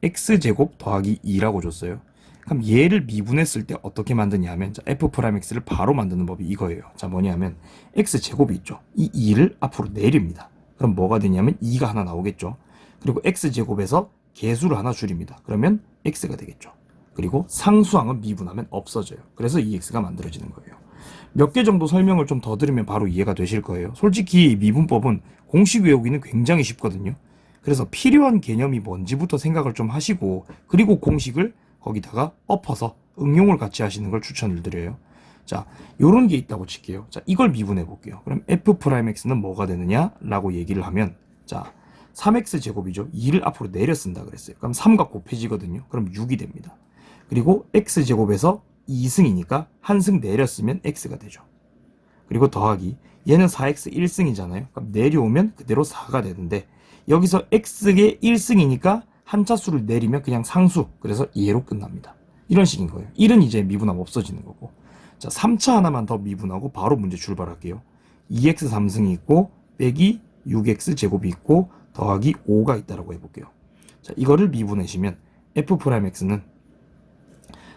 x제곱 더하기 2라고 줬어요. 그럼 얘를 미분했을 때 어떻게 만드냐 하면 자, f'x를 바로 만드는 법이 이거예요. 자, 뭐냐면 x제곱이 있죠. 이 2를 앞으로 내립니다. 그럼 뭐가 되냐면 2가 하나 나오겠죠. 그리고 x제곱에서 개수를 하나 줄입니다. 그러면 x가 되겠죠. 그리고 상수항은 미분하면 없어져요. 그래서 2x가 만들어지는 거예요. 몇 개 정도 설명을 좀 더 들으면 바로 이해가 되실 거예요. 솔직히 미분법은 공식 외우기는 굉장히 쉽거든요. 그래서 필요한 개념이 뭔지부터 생각을 좀 하시고 그리고 공식을 거기다가 엎어서 응용을 같이 하시는 걸 추천을 드려요. 자, 요런 게 있다고 칠게요. 자, 이걸 미분해 볼게요. 그럼 f'x는 뭐가 되느냐? 라고 얘기를 하면 자, 3x 제곱이죠. 2를 앞으로 내려 쓴다 그랬어요. 그럼 3과 곱해지거든요. 그럼 6이 됩니다. 그리고 x 제곱에서 2승이니까 한 승 내렸으면 x가 되죠. 그리고 더하기 얘는 4x 1승이잖아요. 그럼 내려오면 그대로 4가 되는데 여기서 x의 1승이니까 한 차수를 내리면 그냥 상수. 그래서 2로 끝납니다. 이런 식인 거예요. 1은 이제 미분하면 없어지는 거고. 자, 3차 하나만 더 미분하고 바로 문제 출발할게요. 2x 3승이 있고 빼기 6x 제곱이 있고 더하기 5가 있다라고 해볼게요. 자, 이거를 미분하시면 f'x는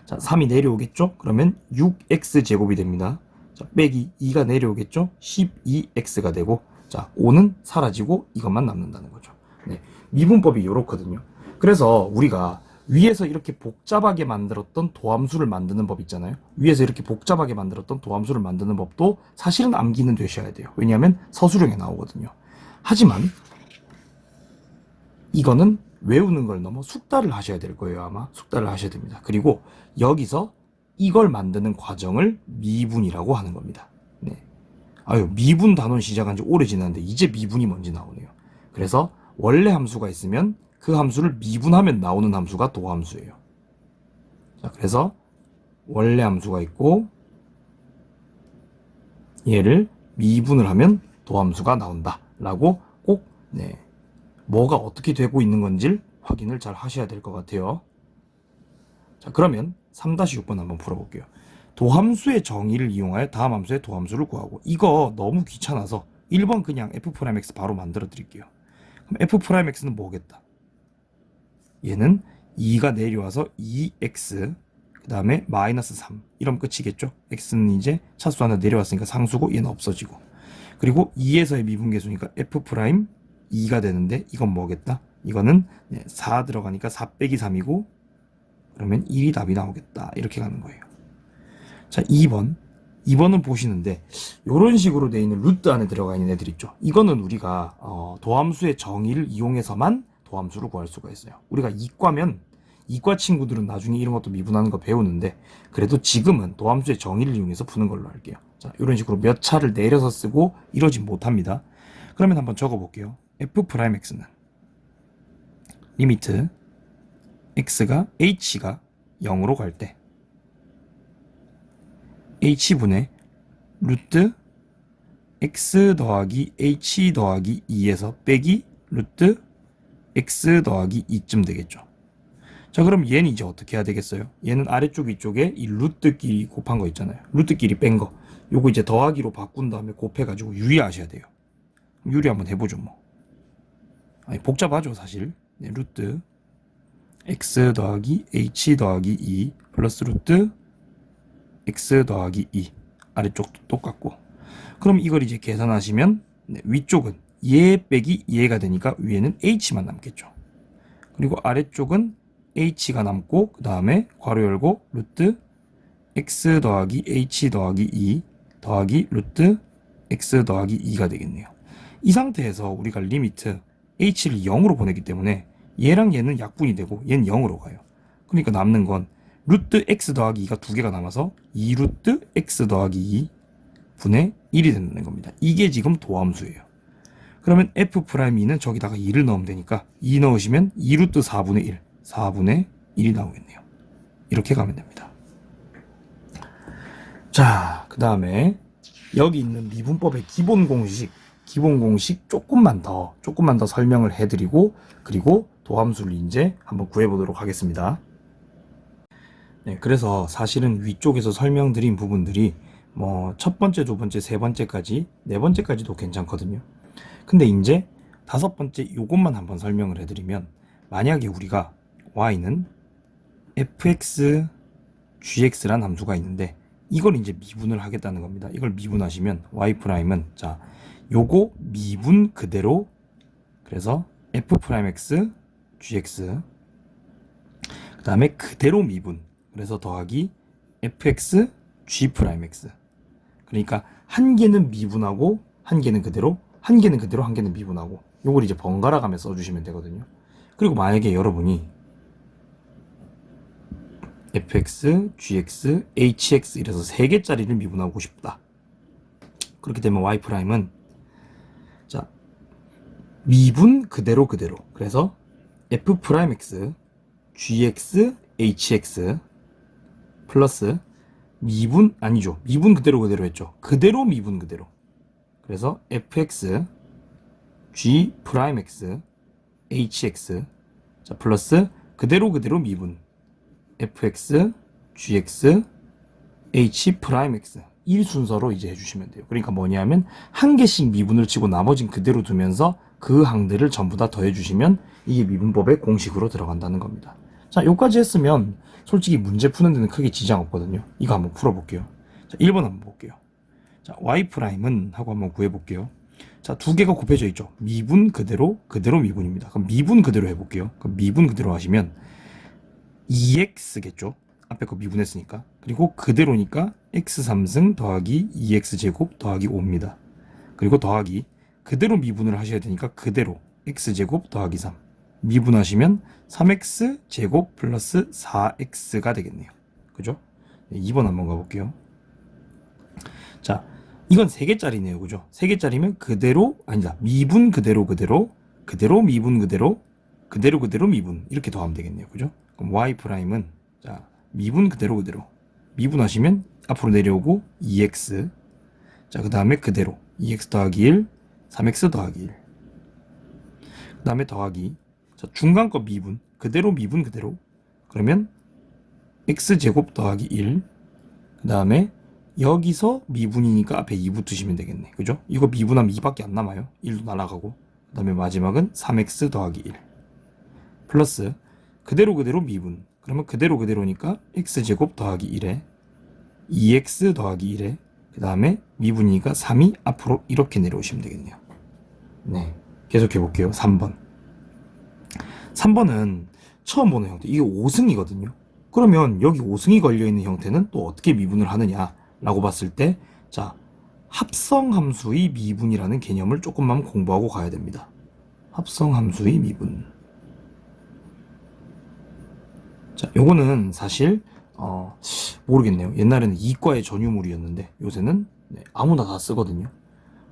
자, 3이 내려오겠죠? 그러면 6x 제곱이 됩니다. 자, 빼기 2가 내려오겠죠? 12x가 되고 자, 5는 사라지고 이것만 남는다는 거죠. 네, 미분법이 이렇거든요. 그래서 우리가 위에서 이렇게 복잡하게 만들었던 도함수를 만드는 법 있잖아요. 위에서 이렇게 복잡하게 만들었던 도함수를 만드는 법도 사실은 암기는 되셔야 돼요. 왜냐하면 서술형에 나오거든요. 하지만 이거는 외우는 걸 넘어 숙달을 하셔야 될 거예요. 아마 숙달을 하셔야 됩니다. 그리고 여기서 이걸 만드는 과정을 미분이라고 하는 겁니다. 네. 아유, 미분 단원 시작한 지 오래 지났는데 이제 미분이 뭔지 나오네요. 그래서 원래 함수가 있으면 그 함수를 미분하면 나오는 함수가 도함수예요. 자, 그래서 원래 함수가 있고 얘를 미분을 하면 도함수가 나온다 라고 꼭 네, 뭐가 어떻게 되고 있는 건지를 확인을 잘 하셔야 될 것 같아요. 자, 그러면 3-6번 한번 풀어볼게요. 도함수의 정의를 이용하여 다음 함수의 도함수를 구하고. 이거 너무 귀찮아서 1번 그냥 f'x 바로 만들어 드릴게요. 그럼 f'x는 뭐겠다? 얘는 2가 내려와서 2x 그 다음에 마이너스 3 이러면 끝이겠죠. x는 이제 차수 하나 내려왔으니까 상수고 얘는 없어지고 그리고 2에서의 미분계수니까 f'2가 되는데 이건 뭐겠다? 이거는 4 들어가니까 4 빼기 3이고 그러면 1이 답이 나오겠다. 이렇게 가는 거예요. 자, 2번은 보시는데 이런 식으로 되어 있는 루트 안에 들어가 있는 애들 있죠. 이거는 우리가 도함수의 정의를 이용해서만 도함수를 구할 수가 있어요. 우리가 이과면 이과 친구들은 나중에 이런 것도 미분하는 거 배우는데 그래도 지금은 도함수의 정의를 이용해서 푸는 걸로 할게요. 자, 이런 식으로 몇 차를 내려서 쓰고 이러지 못합니다. 그러면 한번 적어볼게요. f'x는 리미트 x가 h가 0으로 갈 때 h분의 루트 x 더하기 h 더하기 2에서 빼기 루트 x 더하기 2쯤 되겠죠. 자, 그럼 얘는 이제 어떻게 해야 되겠어요? 얘는 아래쪽 위쪽에 이 루트끼리 곱한 거 있잖아요. 루트끼리 뺀 거. 요거 이제 더하기로 바꾼 다음에 곱해가지고 유리하셔야 돼요. 유리 한번 해보죠 뭐. 아니 복잡하죠 사실. 네, 루트 x 더하기 h 더하기 2 플러스 루트 x 더하기 2 아래쪽도 똑같고. 그럼 이걸 이제 계산하시면 네, 위쪽은 얘 빼기 얘가 되니까 위에는 h만 남겠죠. 그리고 아래쪽은 h가 남고 그 다음에 괄호 열고 루트 x 더하기 h 더하기 2 더하기 루트 x 더하기 2가 되겠네요. 이 상태에서 우리가 리미트 h를 0으로 보내기 때문에 얘랑 얘는 약분이 되고 얘는 0으로 가요. 그러니까 남는 건 루트 x 더하기 2가 두 개가 남아서 2 루트 x 더하기 2 분의 1이 된다는 겁니다. 이게 지금 도함수예요. 그러면 f'2는 저기다가 2를 넣으면 되니까 2 넣으시면 2 루트 4분의 1 4분의 1이 나오겠네요. 이렇게 가면 됩니다. 자, 그 다음에 여기 있는 미분법의 기본 공식 조금만 더 설명을 해드리고 그리고 도함수를 이제 한번 구해보도록 하겠습니다. 네, 그래서 사실은 위쪽에서 설명드린 부분들이 뭐 첫 번째, 두 번째, 세 번째까지, 네 번째까지도 괜찮거든요. 근데 이제 다섯 번째 요것만 한번 설명을 해드리면 만약에 우리가 y는 fx, gx란 함수가 있는데 이걸 이제 미분을 하겠다는 겁니다. 이걸 미분하시면 y'은 자 요거 미분 그대로 그래서 f'x, gx 그 다음에 그대로 미분 그래서 더하기 fx, g'x 그러니까 한 개는 미분하고 한 개는 그대로 한 개는 그대로 한 개는 미분하고 요걸 이제 번갈아 가며 써주시면 되거든요. 그리고 만약에 여러분이 fx, gx, hx 이래서 3개짜리를 미분하고 싶다. 그렇게 되면 y'은 자 미분 그대로 그래서 f'x, gx, hx 플러스 미분 아니죠. 미분 그대로 했죠. 그대로 미분 그대로. 그래서 fx, g'x, hx 자 플러스 그대로 미분 fx, gx, h'x 이 순서로 이제 해주시면 돼요. 그러니까 뭐냐면 한 개씩 미분을 치고 나머진 그대로 두면서 그 항들을 전부 다 더해주시면 이게 미분법의 공식으로 들어간다는 겁니다. 자, 여기까지 했으면 솔직히 문제 푸는 데는 크게 지장 없거든요. 이거 한번 풀어볼게요. 자, 1번 한번 볼게요. 자, y'은 하고 한번 구해볼게요. 자, 두 개가 곱해져 있죠. 미분 그대로 미분입니다. 그럼 미분 그대로 해볼게요. 그럼 미분 그대로 하시면 2x겠죠. 앞에 거 미분했으니까. 그리고 그대로니까 x3승 더하기 2x제곱 더하기 5입니다. 그리고 더하기 그대로 미분을 하셔야 되니까 그대로 x제곱 더하기 3 미분하시면 3x제곱 플러스 4x가 되겠네요. 그죠? 네, 2번 한번 가볼게요. 자, 이건 3개짜리네요. 그죠? 3개짜리면 그대로 아니다. 미분 그대로 미분 그대로 미분 이렇게 더하면 되겠네요. 그죠? 그럼 y'은 자 미분 그대로 미분하시면 앞으로 내려오고 2x 자 그 다음에 그대로 2x 더하기 1 3x 더하기 1 그 다음에 더하기 자 중간 거 미분 그대로 그러면 x제곱 더하기 1 그 다음에 여기서 미분이니까 앞에 2 붙으시면 되겠네. 그죠? 이거 미분하면 2밖에 안 남아요. 1도 날아가고 그 다음에 마지막은 3x 더하기 1 플러스 그대로 미분 그러면 그대로니까 x제곱 더하기 1에 2x 더하기 1에 그 다음에 미분이니까 3이 앞으로 이렇게 내려오시면 되겠네요. 네, 계속 해볼게요. 3번은 처음 보는 형태 이게 5승이거든요. 그러면 여기 5승이 걸려있는 형태는 또 어떻게 미분을 하느냐 라고 봤을 때 자 합성함수의 미분이라는 개념을 조금만 공부하고 가야 됩니다. 합성함수의 미분 자, 요거는 사실 모르겠네요. 옛날에는 이과의 전유물이었는데 요새는 아무나 다 쓰거든요.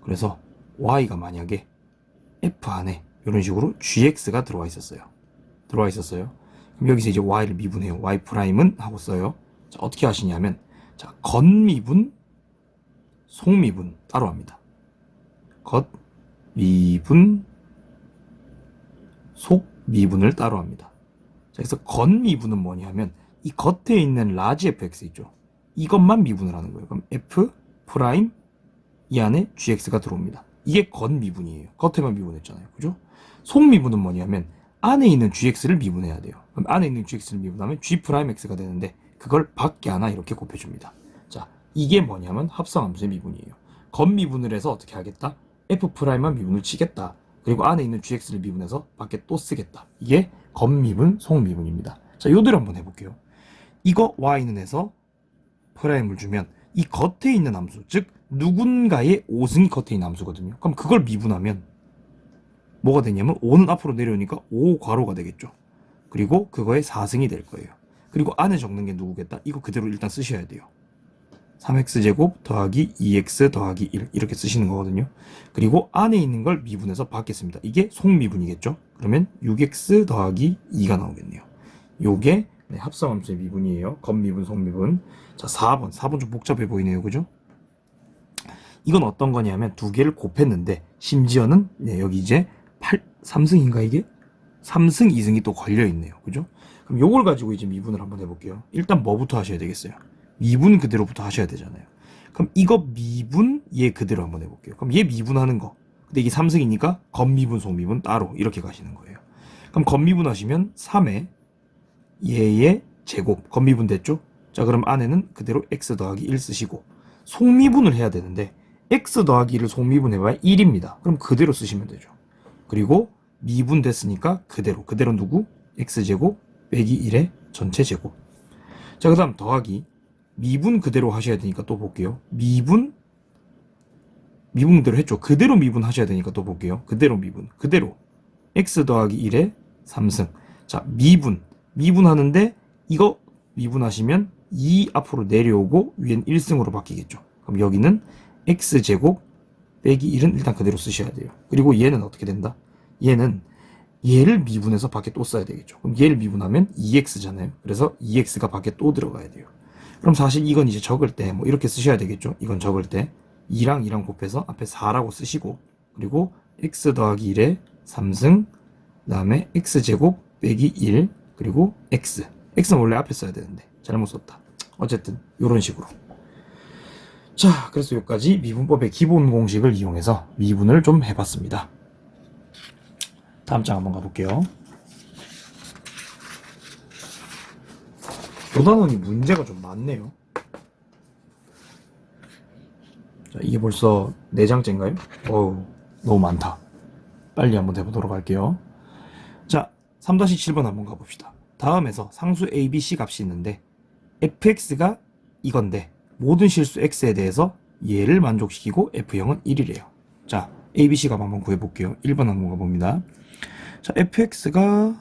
그래서 y가 만약에 f 안에 이런 식으로 gx가 들어와 있었어요. 그럼 여기서 이제 y를 미분해요. y 프라임은 하고 써요. 자, 어떻게 하시냐면, 자, 겉미분, 속미분 따로 합니다. 겉미분, 속미분을 따로 합니다. 자, 그래서 겉미분은 뭐냐면 이 겉에 있는 라지 fx 있죠. 이것만 미분을 하는 거예요. 그럼 f 프라임 이 안에 gx가 들어옵니다. 이게 겉미분이에요. 겉에만 미분했잖아요. 그죠? 속미분은 뭐냐면 안에 있는 gx를 미분해야 돼요. 그럼 안에 있는 gx를 미분하면 g 프라임 x가 되는데 그걸 밖에 하나 이렇게 곱해줍니다. 자, 이게 뭐냐면 합성함수의 미분이에요. 겉미분을 해서 어떻게 하겠다? f 프라임만 미분을 치겠다. 그리고 안에 있는 gx를 미분해서 밖에 또 쓰겠다. 이게 겉미분, 속미분입니다. 자, 요대로 한번 해볼게요. 이거 y는 해서 프라임을 주면 이 겉에 있는 함수, 즉 누군가의 5승이 겉에 있는 함수거든요. 그럼 그걸 미분하면 뭐가 되냐면 5는 앞으로 내려오니까 5 괄호가 되겠죠. 그리고 그거의 4승이 될 거예요. 그리고 안에 적는 게 누구겠다? 이거 그대로 일단 쓰셔야 돼요. 3x제곱 더하기 2x 더하기 1 이렇게 쓰시는 거거든요. 그리고 안에 있는 걸 미분해서 받겠습니다. 이게 속미분이겠죠. 그러면 6x 더하기 2가 나오겠네요. 요게 합성함수의 미분이에요. 겉미분, 속미분. 자, 4번 좀 복잡해 보이네요. 그죠? 이건 어떤 거냐면 두 개를 곱했는데 심지어는 여기 이제 3승인가 이게? 3승, 2승이 또 걸려있네요. 그죠? 그럼 요걸 가지고 이제 미분을 한번 해볼게요. 일단 뭐부터 하셔야 되겠어요? 미분 그대로부터 하셔야 되잖아요. 그럼 이거 미분 얘 그대로 한번 해볼게요. 그럼 얘 미분하는 거. 근데 이게 3승이니까 겉미분, 속미분 따로 이렇게 가시는 거예요. 그럼 겉미분 하시면 3에 얘의 제곱, 겉미분 됐죠? 자, 그럼 안에는 그대로 x 더하기 1 쓰시고 속미분을 해야 되는데 x 더하기 1을 속미분해봐야 1입니다. 그럼 그대로 쓰시면 되죠. 그리고 미분 됐으니까 그대로 누구? x제곱 빼기 1의 전체 제곱. 자, 그 다음 더하기 미분 그대로 하셔야 되니까 또 볼게요. 미분 그대로 했죠. 그대로 미분 하셔야 되니까 또 볼게요. 그대로 x 더하기 1의 3승. 자, 미분 하는데 이거 미분하시면 2 앞으로 내려오고 위엔 1승으로 바뀌겠죠. 그럼 여기는 x제곱 빼기 1은 일단 그대로 쓰셔야 돼요. 그리고 얘는 어떻게 된다? 얘를 미분해서 밖에 또 써야 되겠죠. 그럼 얘를 미분하면 2x잖아요. 그래서 2x가 밖에 또 들어가야 돼요. 그럼 사실 이건 이제 적을 때 뭐 이렇게 쓰셔야 되겠죠. 이건 적을 때 2랑 곱해서 앞에 4라고 쓰시고 그리고 x 더하기 1에 3승 그 다음에 x제곱 빼기 1 그리고 x는 원래 앞에 써야 되는데 잘못 썼다. 어쨌든 이런 식으로. 자, 그래서 여기까지 미분법의 기본 공식을 이용해서 미분을 좀 해봤습니다. 다음 장 한번 가볼게요. 요 단원이 문제가 좀 많네요. 자, 이게 벌써 4장째인가요? 어우, 너무 많다. 빨리 한번 해보도록 할게요. 자, 3-7번 한번 가봅시다. 다음에서 상수 a, b, c 값이 있는데 fx가 이건데 모든 실수 x에 대해서 얘를 만족시키고 f형은 1이래요. 자, a, b, c 값 한번 구해볼게요. 1번 한번 가봅니다. 자, fx가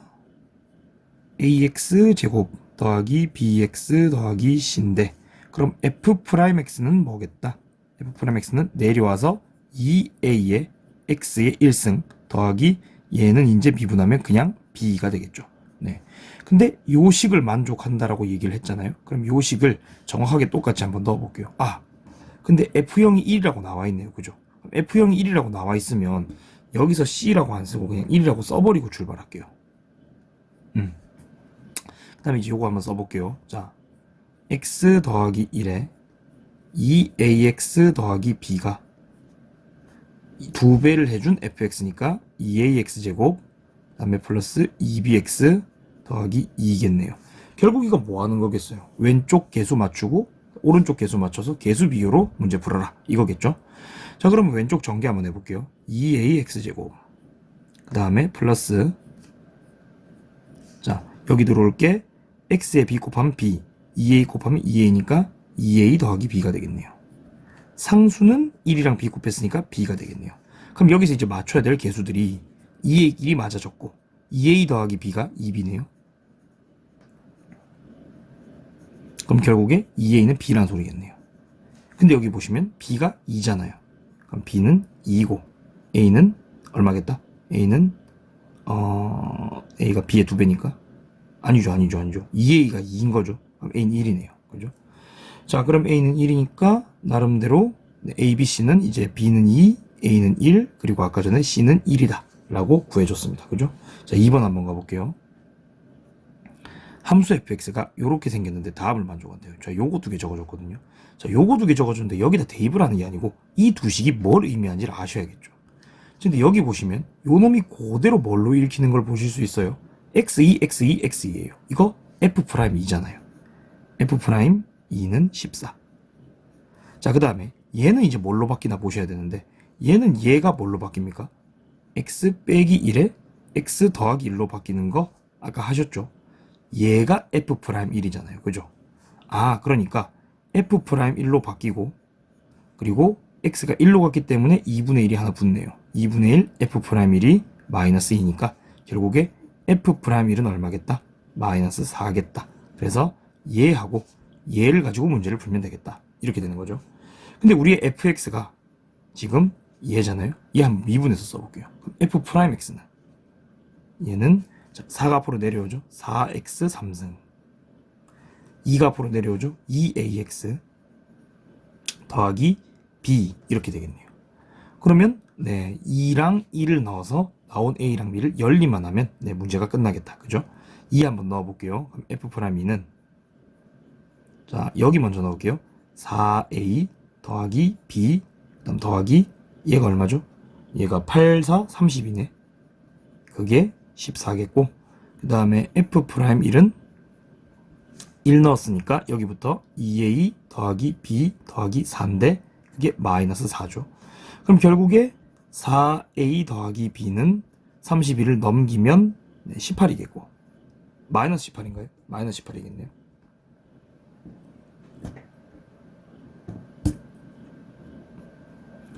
ax 제곱 더하기 bx 더하기 c인데 그럼 f'x는 뭐겠다? f'x는 내려와서 2a의 x의 1승 더하기 얘는 이제 미분하면 그냥 b가 되겠죠. 네. 근데 요식을 만족한다라고 얘기를 했잖아요. 그럼 요식을 정확하게 똑같이 한번 넣어볼게요. 아, 근데 f형이 1이라고 나와 있네요. 그죠? f형이 1이라고 나와 있으면 여기서 c라고 안 쓰고 그냥 1이라고 써버리고 출발할게요. 그 다음에 이제 요거 한번 써볼게요. 자, x 더하기 1에 2ax 더하기 b가 2배를 해준 fx니까 2ax 제곱 그 다음에 플러스 2bx 더하기 2겠네요. 결국 이거 뭐 하는 거겠어요? 왼쪽 개수 맞추고 오른쪽 개수 맞춰서 개수 비교로 문제 풀어라 이거겠죠? 자, 그러면 왼쪽 전개 한번 해볼게요. 2ax 제곱 그 다음에 플러스 자, 여기 들어올 게 x에 b 곱하면 b 2a 곱하면 2a니까 2a 더하기 b가 되겠네요. 상수는 1이랑 b 곱했으니까 b가 되겠네요. 그럼 여기서 이제 맞춰야 될 개수들이 2a, 1이 맞아졌고 2a 더하기 b가 2b네요. 그럼 결국에 2a는 b라는 소리겠네요. 근데 여기 보시면 b가 2잖아요. 그럼 b는 2이고 a는 얼마겠다? a는 a가 b의 2배니까 아니죠. 2a가 2인 거죠. 그럼 a는 1이네요. 그죠? 자, 그럼 a는 1이니까 나름대로 a, b, c는 이제 b는 2, a는 1, 그리고 아까 전에 c는 1이다 라고 구해줬습니다. 그죠? 자, 2번 한번 가볼게요. 함수 fx가 이렇게 생겼는데 답을 만족한대요. 자, 요거 두 개 적어줬거든요. 자, 요거 두 개 적어줬는데 여기다 대입을 하는 게 아니고 이 두 식이 뭘 의미하는지를 아셔야겠죠. 근데 여기 보시면 요 놈이 그대로 뭘로 읽히는 걸 보실 수 있어요. x2, x2, x2예요. 이거 f'2잖아요. f'2는 14. 자, 그 다음에 얘는 이제 뭘로 바뀌나 보셔야 되는데 얘는 얘가 뭘로 바뀝니까? x 빼기 1에 x 더하기 1로 바뀌는 거 아까 하셨죠? 얘가 f'1이잖아요. 그죠? 아, 그러니까 f'1로 바뀌고 그리고 x가 1로 갔기 때문에 2분의 1이 하나 붙네요. 2분의 1 f'1이 마이너스 2니까 결국에 f'1은 얼마겠다? 마이너스 4겠다. 그래서 얘하고 얘를 가지고 문제를 풀면 되겠다. 이렇게 되는 거죠. 근데 우리의 fx가 지금 얘잖아요. 얘 한번 미분해서 써볼게요. 그럼 f'x는 얘는 4가 앞으로 내려오죠. 4x 3승 2가 앞으로 내려오죠. 2ax 더하기 b 이렇게 되겠네요. 그러면 2랑 1을 넣어서 나온 a랑 b를 열리만 하면 문제가 끝나겠다. 그죠? 2 한번 넣어볼게요. 그럼 f'2는 자, 여기 먼저 넣을게요. 4a 더하기 b 그다음 더하기 얘가 얼마죠? 얘가 8, 4, 30이네. 그게 14겠고 그 다음에 f'1은 1 넣었으니까 여기부터 2a 더하기 b 더하기 4인데 그게 마이너스 4죠. 그럼 결국에 4a 더하기 b는 31을 넘기면 18이겠고 마이너스 18인가요? 마이너스 18이겠네요.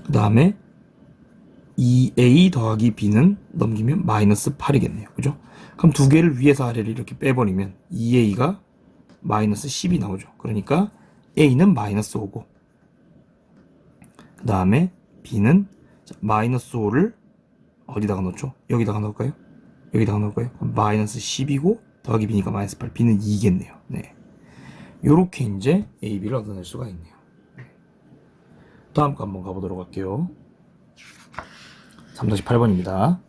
그 다음에 2a 더하기 b는 넘기면 마이너스 8이겠네요. 그죠? 그럼 두 개를 위에서 아래를 이렇게 빼버리면 2a가 마이너스 10이 나오죠. 그러니까 a는 마이너스 5고 그 다음에 b는 마이너스 5를 어디다가 넣죠? 여기다가 넣을까요? 여기다가 넣을까요? 마이너스 10이고 더하기 b니까 마이너스 8, b는 2겠네요. 네, 요렇게 이제 a, b를 얻어낼 수가 있네요. 다음 거 한번 가보도록 할게요. 3-8번입니다.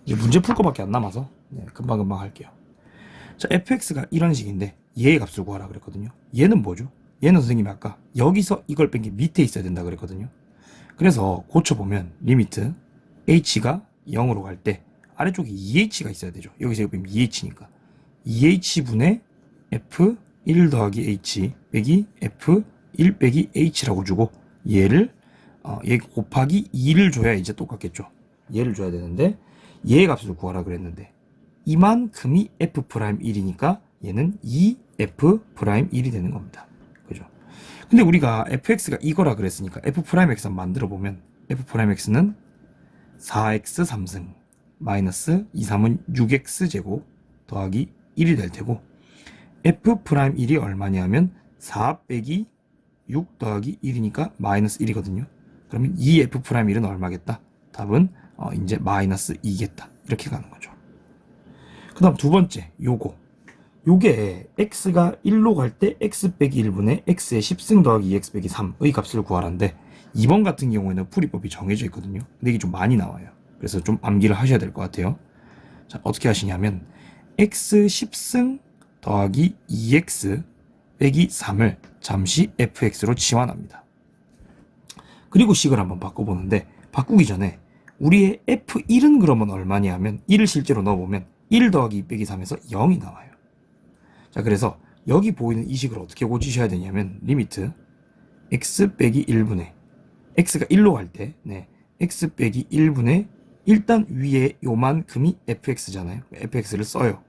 이제 문제 풀 거밖에 안 남아서 금방금방 할게요. 자, fx가 이런 식인데 얘의 값을 구하라 그랬거든요. 얘는 뭐죠? 얘는 선생님이 아까 여기서 이걸 뺀 게 밑에 있어야 된다 그랬거든요. 그래서 고쳐보면 리미트 h가 0으로 갈 때 아래쪽에 2h가 있어야 되죠. 여기서 이거 빼면 2h니까 2h분의 f1 더하기 h 빼기 f1 빼기 h라고 주고 얘를 얘 곱하기 2를 줘야 이제 똑같겠죠. 얘를 줘야 되는데 얘의 값을 구하라 그랬는데 이만큼이 f'1이니까 얘는 2f'1이 되는 겁니다. 그죠? 근데 우리가 fx가 이거라 그랬으니까 f'x 만들어 보면 f'x는 4x 3승 마이너스 2, 3은 6x 제곱 더하기 1이 될 테고 f'1이 얼마냐 면 4 빼기 6 더하기 1이니까 마이너스 1이거든요. 그러면 2f'1은 얼마겠다? 답은 이제 마이너스 2겠다. 이렇게 가는 거죠. 그 다음 두 번째 요게 x가 1로 갈 때 x 빼기 1분의 x의 10승 더하기 2x 빼기 3의 값을 구하라는데 2번 같은 경우에는 풀이법이 정해져 있거든요. 근데 이게 좀 많이 나와요. 그래서 좀 암기를 하셔야 될 것 같아요. 자, 어떻게 하시냐면 x 10승 더하기 2x 빼기 3을 잠시 fx로 치환합니다. 그리고 식을 한번 바꿔보는데 바꾸기 전에 우리의 f1은 그러면 얼마냐 하면 1을 실제로 넣어보면 1 더하기 2 빼기 3에서 0이 나와요. 자, 그래서 여기 보이는 이 식을 어떻게 고치셔야 되냐면 리미트 x 빼기 1분의 x가 1로 갈 때 x 빼기 1분의 일단 위에 요만큼이 fx잖아요. fx를 써요.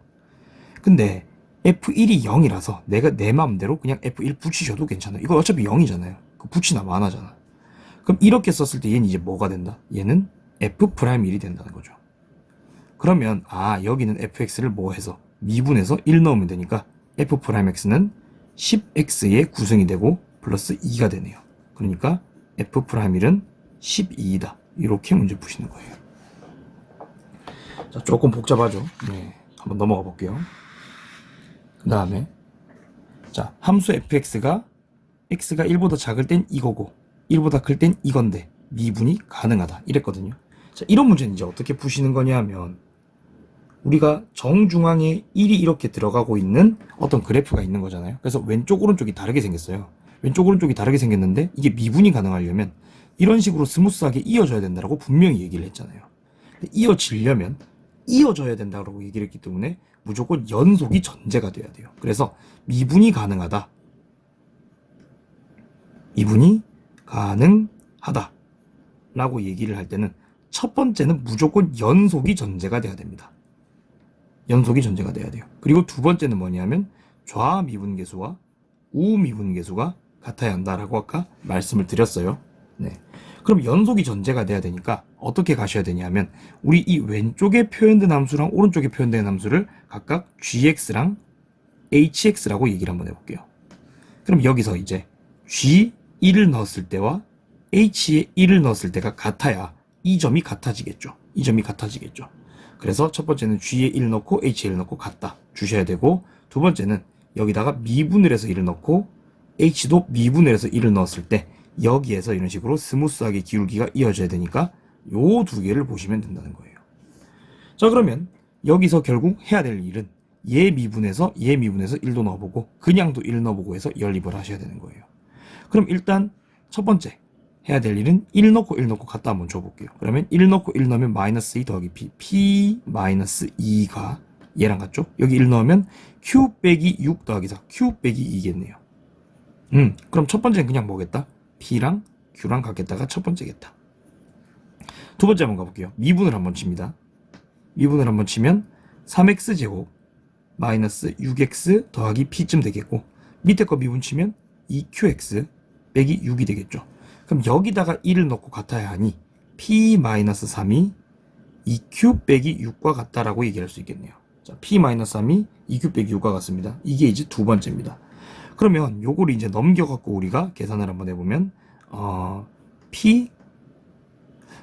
근데 f1이 0이라서 내가 내 마음대로 그냥 f1 붙이셔도 괜찮아요. 이거 어차피 0이잖아요. 붙이나마 안 하잖아. 그럼 이렇게 썼을 때 얘는 이제 뭐가 된다? 얘는 f'1이 된다는 거죠. 그러면 여기는 fx를 뭐 해서 미분해서 1 넣으면 되니까 f'x는 10x의 구성이 되고 플러스 2가 되네요. 그러니까 F'1은 12이다. 이렇게 문제 푸시는 거예요. 자, 조금 복잡하죠? 네, 한번 넘어가 볼게요. 그 다음에 자, 함수 fx가 x가 1보다 작을 땐 이거고 1보다 클 땐 이건데 미분이 가능하다 이랬거든요. 자, 이런 문제는 이제 어떻게 푸시는 거냐 하면 우리가 정중앙에 1이 이렇게 들어가고 있는 어떤 그래프가 있는 거잖아요. 그래서 왼쪽 오른쪽이 다르게 생겼어요. 왼쪽 오른쪽이 다르게 생겼는데 이게 미분이 가능하려면 이런 식으로 스무스하게 이어져야 된다고 분명히 얘기를 했잖아요. 이어지려면 이어져야 된다고 얘기를 했기 때문에 무조건 연속이 전제가 돼야 돼요. 그래서 미분이 가능하다. 미분이 가능하다 라고 얘기를 할 때는 첫 번째는 무조건 연속이 전제가 돼야 됩니다. 연속이 전제가 돼야 돼요. 그리고 두 번째는 뭐냐면 좌미분계수와 우미분계수가 같아야 한다라고 아까 말씀을 드렸어요. 네. 그럼 연속이 전제가 돼야 되니까 어떻게 가셔야 되냐면 우리 이 왼쪽에 표현된 함수랑 오른쪽에 표현된 함수를 각각 gx랑 hx라고 얘기를 한번 해볼게요. 그럼 여기서 이제 g1을 넣었을 때와 h에 1을 넣었을 때가 같아야 이 점이 같아지겠죠. 이 점이 같아지겠죠. 그래서 첫 번째는 g에 1 넣고 h에 1 넣고 같다 주셔야 되고, 두 번째는 여기다가 미분을 해서 1을 넣고 h도 미분을 해서 1을 넣었을 때 여기에서 이런 식으로 스무스하게 기울기가 이어져야 되니까 요 두 개를 보시면 된다는 거예요. 자, 그러면 여기서 결국 해야 될 일은 얘 미분해서 1도 넣어보고 그냥도 1 넣어보고 해서 연립을 하셔야 되는 거예요. 그럼 일단 첫 번째 해야 될 일은 1 넣고 1 넣고 갖다 한번 줘볼게요. 그러면 1 넣고 1 넣으면 마이너스 2 더하기 p 마이너스 2가 얘랑 같죠? 여기 1 넣으면 q 빼기 6 더하기 4 q 빼기 2겠네요. 그럼 첫 번째는 그냥 뭐겠다? p랑 q랑 같겠다가 첫 번째겠다. 두 번째 한번 가볼게요. 미분을 한번 칩니다. 미분을 한번 치면 3x제곱 마이너스 6x 더하기 p쯤 되겠고, 밑에 거 미분 치면 2qx 빼기 6이 되겠죠. 그럼 여기다가 1을 넣고 같아야 하니 p 마이너스 3이 2q 빼기 6과 같다라고 얘기할 수 있겠네요. 자, p 마이너스 3이 2q 빼기 6과 같습니다. 이게 이제 두 번째입니다. 그러면 요거를 이제 넘겨갖고 우리가 계산을 한번 해보면 p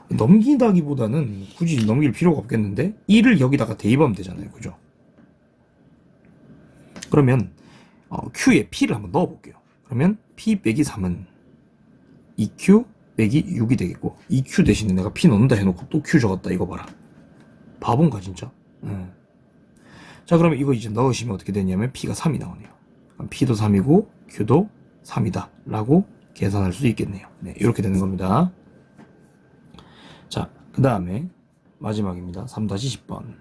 넘기다기보다는 굳이 넘길 필요가 없겠는데 1을 여기다가 대입하면 되잖아요. 그죠? 그러면 q에 p를 한번 넣어볼게요. 그러면 p 빼기 3은 2q 빼기 6이 되겠고, 2q 대신에 내가 p 넣는다 해놓고 또 q 적었다. 이거 봐라. 바본가 진짜. 자, 그러면 이거 이제 넣으시면 어떻게 되냐면 p가 3이 나오네요. 그럼 p도 3이고 q도 3이다 라고 계산할 수 있겠네요. 네, 이렇게 되는 겁니다. 자, 그 다음에 마지막입니다. 3-10번.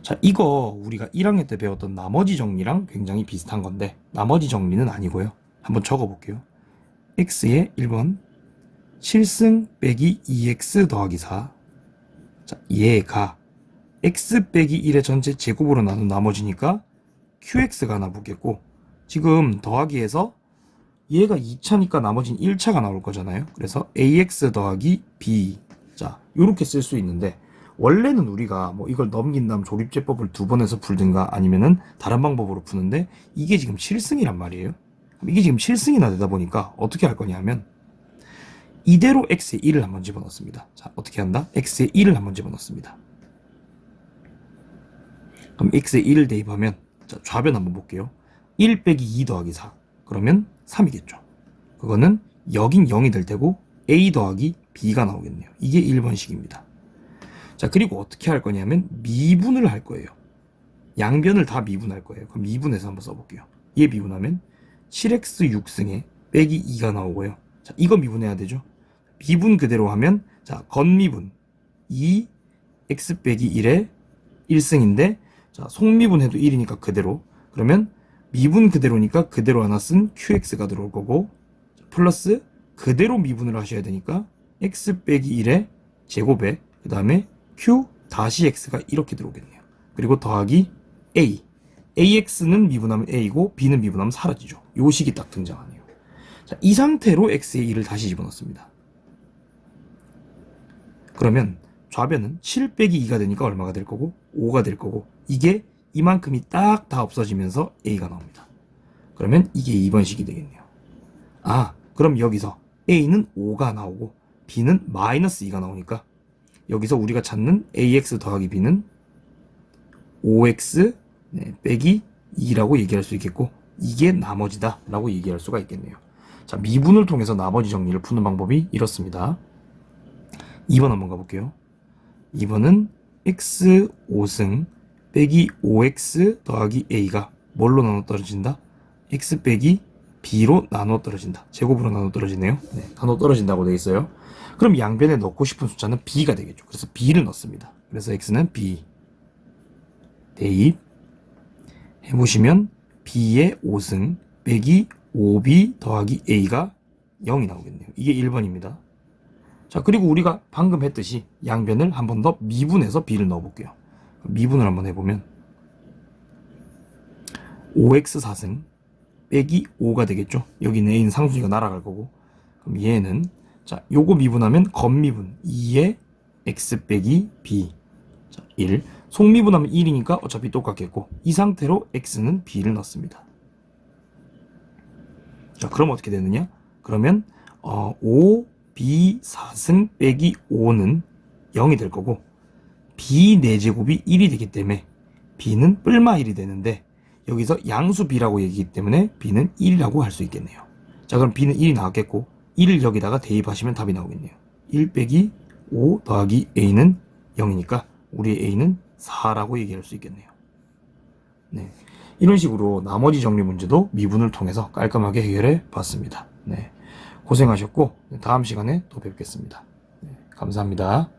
자, 이거 우리가 1학년 때 배웠던 나머지 정리랑 굉장히 비슷한 건데 나머지 정리는 아니고요. 한번 적어볼게요. x의 1번 7승 빼기 2x 더하기 4. 자, 얘가 x 빼기 1의 전체 제곱으로 나눈 나머지니까 qx가 나오겠고, 지금 더하기해서 얘가 2차니까 나머지는 1차가 나올 거잖아요. 그래서 ax 더하기 b. 자, 요렇게 쓸 수 있는데 원래는 우리가 뭐 이걸 넘긴 다음 조립제법을 두 번 해서 풀든가 아니면은 다른 방법으로 푸는데 이게 지금 7승이란 말이에요. 이게 지금 7승이나 되다 보니까 어떻게 할 거냐 하면 이대로 x에 1을 한번 집어넣습니다. 자, 어떻게 한다? x에 1을 한번 집어넣습니다. 그럼 x에 1을 대입하면, 자, 좌변 한번 볼게요. 1 빼기 2 더하기 4. 그러면 3이겠죠. 그거는 여긴 0이 될 테고 a 더하기 b가 나오겠네요. 이게 1번식입니다. 자, 그리고 어떻게 할 거냐면 미분을 할 거예요. 양변을 다 미분할 거예요. 그럼 미분해서 한번 써볼게요. 얘 미분하면 7x 6승에 빼기 2가 나오고요. 자, 이거 미분해야 되죠. 미분 그대로 하면, 자, 건미분 2x 빼기 1에 1승인데, 자, 속미분해도 1이니까 그대로. 그러면 미분 그대로니까 그대로 하나 쓴 qx가 들어올 거고, 플러스 그대로 미분을 하셔야 되니까 x 빼기 1의 제곱에 그 다음에 q 다시 x가 이렇게 들어오겠네요. 그리고 더하기 a. ax는 미분하면 a고 b는 미분하면 사라지죠. 요 식이 딱 등장하네요. 자, 이 상태로 x에 1을 다시 집어넣습니다. 그러면 좌변은 7 빼기 2가 되니까 얼마가 될 거고 5가 될 거고, 이게 이만큼이 딱 다 없어지면서 a가 나옵니다. 그러면 이게 2번식이 되겠네요. 아, 그럼 여기서 A는 5가 나오고 B는 마이너스 2가 나오니까 여기서 우리가 찾는 AX 더하기 B는 5X 빼기 2라고 얘기할 수 있겠고 이게 나머지다 라고 얘기할 수가 있겠네요. 자, 미분을 통해서 나머지 정리를 푸는 방법이 이렇습니다. 2번 한번 가볼게요. 2번은 X 5승 빼기 5X 더하기 A가 뭘로 나눠 떨어진다? X 빼기 B로 나눠 떨어진다. 제곱으로 나눠 떨어지네요. 네, 나눠 떨어진다고 되어 있어요. 그럼 양변에 넣고 싶은 숫자는 B가 되겠죠. 그래서 B를 넣습니다. 그래서 X는 B 대입 해보시면 B의 5승 빼기 5B 더하기 A가 0이 나오겠네요. 이게 1번입니다. 자, 그리고 우리가 방금 했듯이 양변을 한 번 더 미분해서 B를 넣어볼게요. 미분을 한번 해보면 5X 4승 빼기 5가 되겠죠. 여기는 A는 상수니까 날아갈 거고. 그럼 얘는 자, 요거 미분하면 겉미분 2의 X 빼기 B 자, 1 속미분하면 1이니까 어차피 똑같겠고 이 상태로 X는 B를 넣습니다. 자, 그럼 어떻게 되느냐? 그러면 5B 4승 빼기 5는 0이 될 거고 B 4제곱이 1이 되기 때문에 B는 뿔마 1이 되는데 여기서 양수 B라고 얘기하기 때문에 B는 1이라고 할 수 있겠네요. 자, 그럼 B는 1이 나왔겠고 1을 여기다가 대입하시면 답이 나오겠네요. 1 빼기 5 더하기 A는 0이니까 우리 A는 4라고 얘기할 수 있겠네요. 네, 이런 식으로 나머지 정리 문제도 미분을 통해서 깔끔하게 해결해 봤습니다. 네, 고생하셨고 다음 시간에 또 뵙겠습니다. 네, 감사합니다.